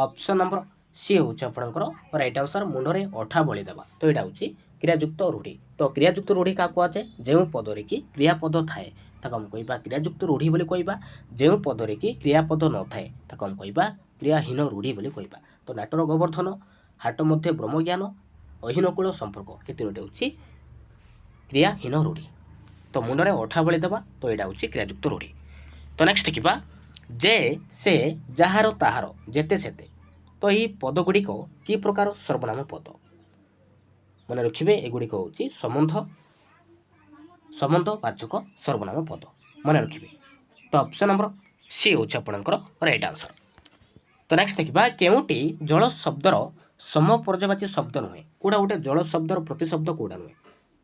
A: ଅପସନ୍ ନମ୍ବର ସି ହେଉଛି ଆପଣଙ୍କର ରାଇଟ୍ ଆନ୍ସର୍ ମୁଣ୍ଡରେ ଅଠା ବଳି ଦେବା। ତ ଏଇଟା ହେଉଛି କ୍ରିୟାଯୁକ୍ତ ରୂଢ଼ି। ତ କ୍ରିୟାଯୁକ୍ତ ରୂଢ଼ି କାହାକୁ କୁହାଯାଏ? ଯେଉଁ ପଦରେ କି କ୍ରିୟାପଦ ଥାଏ ତାକୁ ଆମେ କହିବା କ୍ରିୟାଯୁକ୍ତ ରୂଢ଼ି ବୋଲି କହିବା। ଯେଉଁ ପଦରେ କି କ୍ରିୟାପଦ ନଥାଏ ତାକୁ ଆମେ କହିବା କ୍ରିୟାହୀନ ରୂଢ଼ି ବୋଲି କହିବା। ତ ନାଟର ଗୋବର୍ଦ୍ଧନ ହାଟ ମଧ୍ୟ ବ୍ରହ୍ମଜ୍ଞାନ ଅହିନକୁଳ ସମ୍ପର୍କ ଏ ତିନୋଟି ହେଉଛି କ୍ରିୟାହୀନ ରୂଢ଼ି। ତ ମୁଣ୍ଡରେ ଅଠା ବଳି ଦେବା ତ ଏଇଟା ହେଉଛି କ୍ରିୟାଯୁକ୍ତ ରୂଢ଼ି। ତ ନେକ୍ସଟ ଦେଖିବା ଯେ ସେ ଯାହାର ତାହାର ଯେତେ ସେତେ ତ ଏହି ପଦଗୁଡ଼ିକ କି ପ୍ରକାର ସର୍ବନାମ ପଦ? ମନେ ରଖିବେ ଏଗୁଡ଼ିକ ହେଉଛି ସମ୍ବନ୍ଧବାଚକ ସର୍ବନାମ ପଦ। ମନେ ରଖିବେ। ତ ଅପସନ୍ ନମ୍ବର ସି ହେଉଛି ଆପଣଙ୍କର ରାଇଟ୍ ଆନ୍ସର୍। ତ ନେକ୍ସଟ ଦେଖିବା କେଉଁଟି ଜଳ ଶବ୍ଦର ସମପର୍ଯ୍ୟବାଚୀ ଶବ୍ଦ ନୁହେଁ? କେଉଁଟା ଗୋଟେ ଜଳ ଶବ୍ଦର ପ୍ରତିଶବ୍ଦ କେଉଁଟା ନୁହେଁ?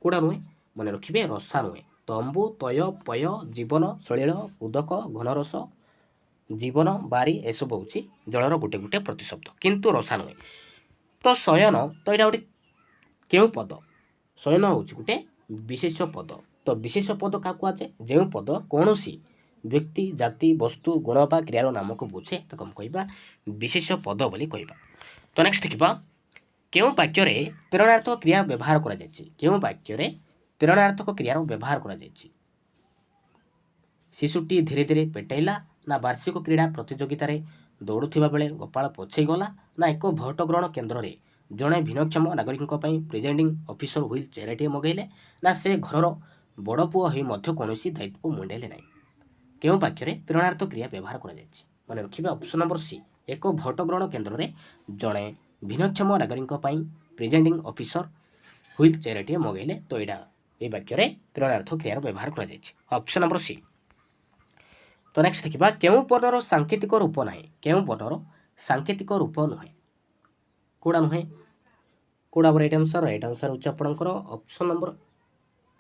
A: କେଉଁଟା ନୁହେଁ ମନେ ରଖିବେ ରସା ନୁହେଁ। ତମ୍ବୁ ତୟ ପୟ ଜୀବନ ସଳିଳ ଉଦକ ଘନରସ ଜୀବନ ବାରି ଏସବୁ ହେଉଛି ଜଳର ଗୋଟେ ଗୋଟେ ପ୍ରତିଶବ୍ଦ କିନ୍ତୁ ରସା ନୁହେଁ। ତ ଶୟନ ତ ଏଇଟା ଗୋଟେ କେଉଁ ପଦ? ଶୟନ ହେଉଛି ଗୋଟେ ବିଶେଷ ପଦ। ତ ବିଶେଷ ପଦ କାହାକୁ କୁହାଯାଏ? ଯେଉଁ ପଦ କୌଣସି ବ୍ୟକ୍ତି ଜାତି ବସ୍ତୁ ଗୁଣ ବା କ୍ରିୟାର ନାମକୁ ବୁଝେ ତାକୁ ଆମେ କହିବା ବିଶେଷ ପଦ ବୋଲି କହିବା। ତ ନେକ୍ସଟ ଦେଖିବା କେଉଁ ବାକ୍ୟରେ ପ୍ରେରଣାର୍ଥକ କ୍ରିୟା ବ୍ୟବହାର କରାଯାଇଛି? କେଉଁ ବାକ୍ୟରେ ପ୍ରେରଣାର୍ଥକ କ୍ରିୟାର ବ୍ୟବହାର କରାଯାଇଛି? ଶିଶୁଟି ଧୀରେ ଧୀରେ ପେଟେଇଲା ନା ବାର୍ଷିକ କ୍ରୀଡ଼ା ପ୍ରତିଯୋଗିତାରେ ଦୌଡ଼ୁଥିବା ବେଳେ ଗୋପାଳ ପଛେଇ ଗଲା ନା ଏକ ଭୋଟ ଗ୍ରହଣ କେନ୍ଦ୍ରରେ ଜଣେ ଭିନ୍ନକ୍ଷମ ନାଗରିକଙ୍କ ପାଇଁ ପ୍ରେଜେଣ୍ଟିଂ ଅଫିସର ହୁଇଲ୍ ଚେୟାରଟିଏ ମଗାଇଲେ, ନା ସେ ଘରର ବଡ଼ ପୁଅ ହୋଇ ମଧ୍ୟ କୌଣସି ଦାୟିତ୍ୱ ମୁଣ୍ଡାଇଲେ ନାହିଁ। କେଉଁ ବାକ୍ୟରେ ପ୍ରେରଣାର୍ଥ କ୍ରିୟା ବ୍ୟବହାର କରାଯାଇଛି? ମନେ ରଖିବେ ଅପସନ୍ ନମ୍ବର ସି, ଏକ ଭୋଟ ଗ୍ରହଣ କେନ୍ଦ୍ରରେ ଜଣେ ଭିନ୍ନକ୍ଷମ ନାଗରିକଙ୍କ ପାଇଁ ପ୍ରେଜେଣ୍ଟିଂ ଅଫିସର ହୁଇଲ୍ ଚେୟାରଟିଏ ମଗାଇଲେ, ତ এই ବାକ୍ୟରେ ପ୍ରେରଣାର୍ଥ କ୍ରିୟାର ବ୍ୟବହାର କରାଯାଇଛି। Option number C. ତ ନେକ୍ସଟ ଦେଖିବା, କେଉଁ ବର୍ଣ୍ଣର ସାଙ୍କେତିକ ରୂପ ନାହିଁ? କେଉଁ ବର୍ଣ୍ଣର ସାଙ୍କେତିକ ରୂପ ନୁହେଁ? କୋଉଟା ନୁହେଁ? କୋଉଟା ରାଇଟ୍ ଆନ୍ସର? ରାଇଟ୍ ଆନ୍ସର ହେଉଛି ଆପଣଙ୍କର ଅପସନ୍ ନମ୍ବର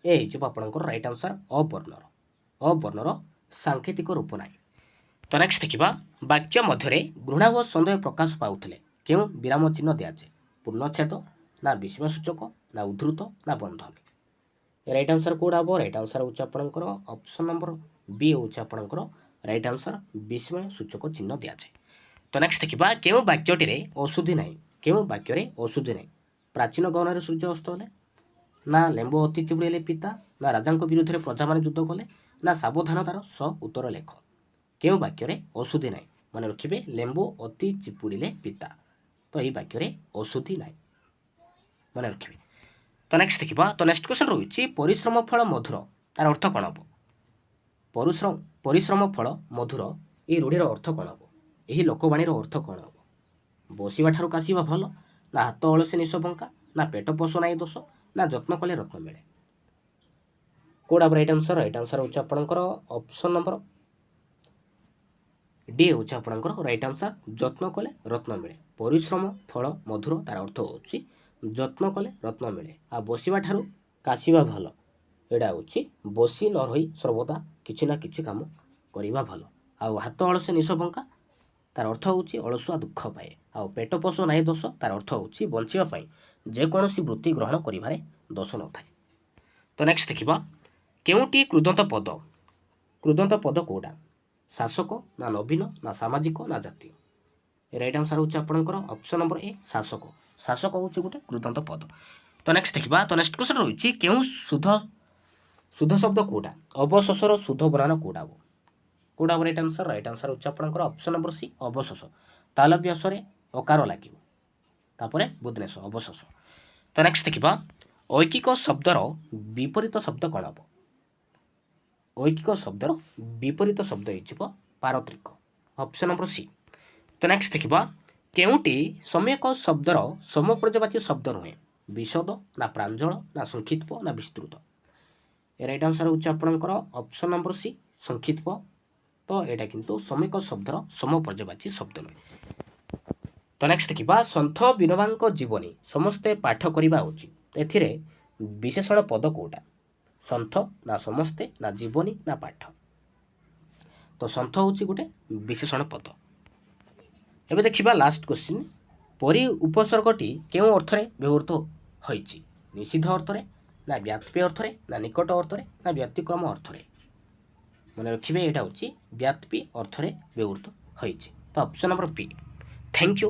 A: ଏ ହେଇଯିବ ଆପଣଙ୍କର ରାଇଟ୍ ଆନ୍ସର ଅବର୍ଣ୍ଣର ସାଙ୍କେତିକ ରୂପ ନାହିଁ। ତ ନେକ୍ସଟ ଦେଖିବା, ବାକ୍ୟ ମଧ୍ୟରେ ଘୃଣା ଓ ସନ୍ଦେହ ପ୍ରକାଶ ପାଉଥିଲେ କେଉଁ ବିରାମ ଚିହ୍ନ ଦିଆଯାଏ? ପୂର୍ଣ୍ଣଚ୍ଛେଦ, ନା ବିସ୍ମୟସୂଚକ, ନା ଉଦ୍ଧୃତ, ନା ବନ୍ଧନୀ? ରାଇଟ୍ ଆନ୍ସର କୋଉଟା ହେବ? ରାଇଟ୍ ଆନ୍ସର ହେଉଛି ଆପଣଙ୍କର ଅପସନ୍ ନମ୍ବର ବି ହେଉଛି ଆପଣଙ୍କର ରାଇଟ୍ ଆନ୍ସର, ବିସ୍ମୟ ସୂଚକ ଚିହ୍ନ ଦିଆଯାଏ। ତ ନେକ୍ସଟ ଦେଖିବା, କେଉଁ ବାକ୍ୟଟିରେ ଅଶୁଦ୍ଧି ନାହିଁ? କେଉଁ ବାକ୍ୟରେ ଅଶୁଦ୍ଧି ନାହିଁ? ପ୍ରାଚୀନ ଗହନରେ ସୂର୍ଯ୍ୟ ଅସ୍ତ ହେଲେ, ନା ଲେମ୍ବୁ ଅତି ଚିପୁଡ଼ିଲେ ପିତା, ନା ରାଜାଙ୍କ ବିରୁଦ୍ଧରେ ପ୍ରଜାମାନେ ଯୁଦ୍ଧ କଲେ, ନା ସାବଧାନତାର ସହ ଉତ୍ତର ଲେଖ। କେଉଁ ବାକ୍ୟରେ ଅଶୁଦ୍ଧି ନାହିଁ? ମନେ ରଖିବେ, ଲେମ୍ବୁ ଅତି ଚିପୁଡ଼ିଲେ ପିତା। ତ ଏହି ବାକ୍ୟରେ ଅଶୁଦ୍ଧି ନାହିଁ, ମନେ ରଖିବେ। ତ ନେକ୍ସଟ ଦେଖିବା, ତ ନେକ୍ସଟ କ୍ୱେଶ୍ଚନ ରହୁଛି, ପରିଶ୍ରମ ଫଳ ମଧୁର, ତାର ଅର୍ଥ କ'ଣ ହେବ? ପରିଶ୍ରମ ଫଳ ମଧୁର, ଏହି ରୂଢ଼ିର ଅର୍ଥ କ'ଣ ହେବ? ଏହି ଲୋକବାଣୀର ଅର୍ଥ କ'ଣ ହେବ? ବସିବା ଠାରୁ କାଶିବା ଭଲ, ନା ହାତ ଅଳସେ ନିଶ ବଙ୍କା, ନା ପେଟ ପୋଷ ନାହିଁ ଦୋଷ, ନା ଯତ୍ନ କଲେ ରତ୍ନ ମିଳେ। କୋଉଟା ରାଇଟ୍ ଆନ୍ସର? ରାଇଟ୍ ଆନ୍ସର ହେଉଛି ଆପଣଙ୍କର ଅପସନ୍ ନମ୍ବର ଡି ହେଉଛି ଆପଣଙ୍କର ରାଇଟ୍ ଆନ୍ସର, ଯତ୍ନ କଲେ ରତ୍ନ ମିଳେ। ପରିଶ୍ରମ ଫଳ ମଧୁର, ତାର ଅର୍ଥ ହେଉଛି ଯତ୍ନ କଲେ ରତ୍ନ ମିଳେ। ଆଉ ବସିବା ଠାରୁ କାଶିବା ଭଲ, ଏଇଟା ହେଉଛି ବସି ନ ରହି ସର୍ବଦା କିଛି ନା କିଛି କାମ କରିବା ଭଲ। ଆଉ ହାତ ଅଳସେ ନିଶ ବଙ୍କା, ତାର ଅର୍ଥ ହେଉଛି ଅଳସୁଆ ଦୁଃଖ ପାଏ। ଆଉ ପେଟ ପୋଷ ନାହିଁ ଦୋଷ, ତାର ଅର୍ଥ ହେଉଛି ବଞ୍ଚିବା ପାଇଁ ଯେକୌଣସି ବୃତ୍ତି ଗ୍ରହଣ କରିବାରେ ଦୋଷ ନଥାଏ। ତ ନେକ୍ସଟ ଦେଖିବା, କେଉଁଟି କୃଦନ୍ତ ପଦ? କୃଦନ୍ତ ପଦ କୋଉଟା? ଶାସକ, ନା ନବୀନ, ନା ସାମାଜିକ, ନା ଜାତୀୟ? ରାଇଟ୍ ଆନ୍ସର ହେଉଛି ଆପଣଙ୍କର ଅପସନ୍ ନମ୍ବର ଏ, ଶାସକ। ଶାସକ ହେଉଛି ଗୋଟେ କୃଦନ୍ତ ପଦ। ତ ନେକ୍ସଟ ଦେଖିବା, ତ ନେକ୍ସଟ କ୍ୱେଶ୍ଚନ ରହିଛି, କେଉଁ ଶୁଦ୍ଧ ଶବ୍ଦ କୋଉଟା? ଅବଶୋଷର ଶୁଦ୍ଧ ବନାନ କୋଉଟା ହେବ? କୋଉଟା ହେବ ରାଇଟ୍ ଆନ୍ସର? ରାଇଟ୍ ଆନ୍ସର ହେଉଛି ଆପଣଙ୍କର ଅପସନ୍ ନମ୍ବର ସି, ଅବଶୋଷ। ତାଲବ୍ୟ ଶରେ ଅକାର ଲାଗିବ, ତାପରେ ବୁଦ୍ଧନେଶ, ଅବଶୋଷ। ତ ନେକ୍ସଟ ଦେଖିବା, ଐକିକ ଶବ୍ଦର ବିପରୀତ ଶବ୍ଦ କ'ଣ ହେବ? ଐକିକ ଶବ୍ଦର ବିପରୀତ ଶବ୍ଦ ହେଇଯିବ ପାରତ୍ରିକ, ଅପସନ୍ ନମ୍ବର ସି। ତ ନେକ୍ସଟ ଦେଖିବା, କେଉଁଟି ସମ୍ୟକ ଶବ୍ଦର ସମପର୍ଯ୍ୟବାଚୀ ଶବ୍ଦ ନୁହେଁ? ବିଶଦ, ନା ପ୍ରାଞ୍ଜଳ, ନା ସଂକ୍ଷିପ୍ତ, ନା ବିସ୍ତୃତ? ରାଇଟ୍ ଆନ୍ସର ହେଉଛି ଆପଣଙ୍କର ଅପସନ୍ ନମ୍ବର ସି, ସଂକ୍ଷିପ୍ତ। ତ ଏଇଟା କିନ୍ତୁ ସମ୍ୟକ ଶବ୍ଦର ସମପର୍ଯ୍ୟବାଚୀ ଶବ୍ଦ ନୁହେଁ। ତ ନେକ୍ସଟ ଦେଖିବା, ସନ୍ଥ ବିନୋବାଙ୍କ ଜୀବନୀ ସମସ୍ତେ ପାଠ କରିବା ଉଚିତ, ଏଥିରେ ବିଶେଷଣ ପଦ କୋଉଟା? ସନ୍ଥ, ନା ସମସ୍ତେ, ନା ଜୀବନୀ, ନା ପାଠ? ତ ସନ୍ଥ ହେଉଛି ଗୋଟେ ବିଶେଷଣ ପଦ। ଏବେ ଦେଖିବା ଲାଷ୍ଟ କ୍ୱେଶ୍ଚିନ୍, ପରି ଉପସର୍ଗଟି କେଉଁ ଅର୍ଥରେ ବ୍ୟବହୃତ ହୋଇଛି? ନିଷିଦ୍ଧ ଅର୍ଥରେ, ନା ବ୍ୟାପ୍ତି ଅର୍ଥରେ, ନା ନିକଟ ଅର୍ଥରେ, ନା ବ୍ୟତିକ୍ରମ ଅର୍ଥରେ? ମନେ ରଖିବେ, ଏଇଟା ହେଉଛି ବ୍ୟାପ୍ତି ଅର୍ଥରେ ବ୍ୟବହୃତ ହୋଇଛି। ତ option number P. Thank you.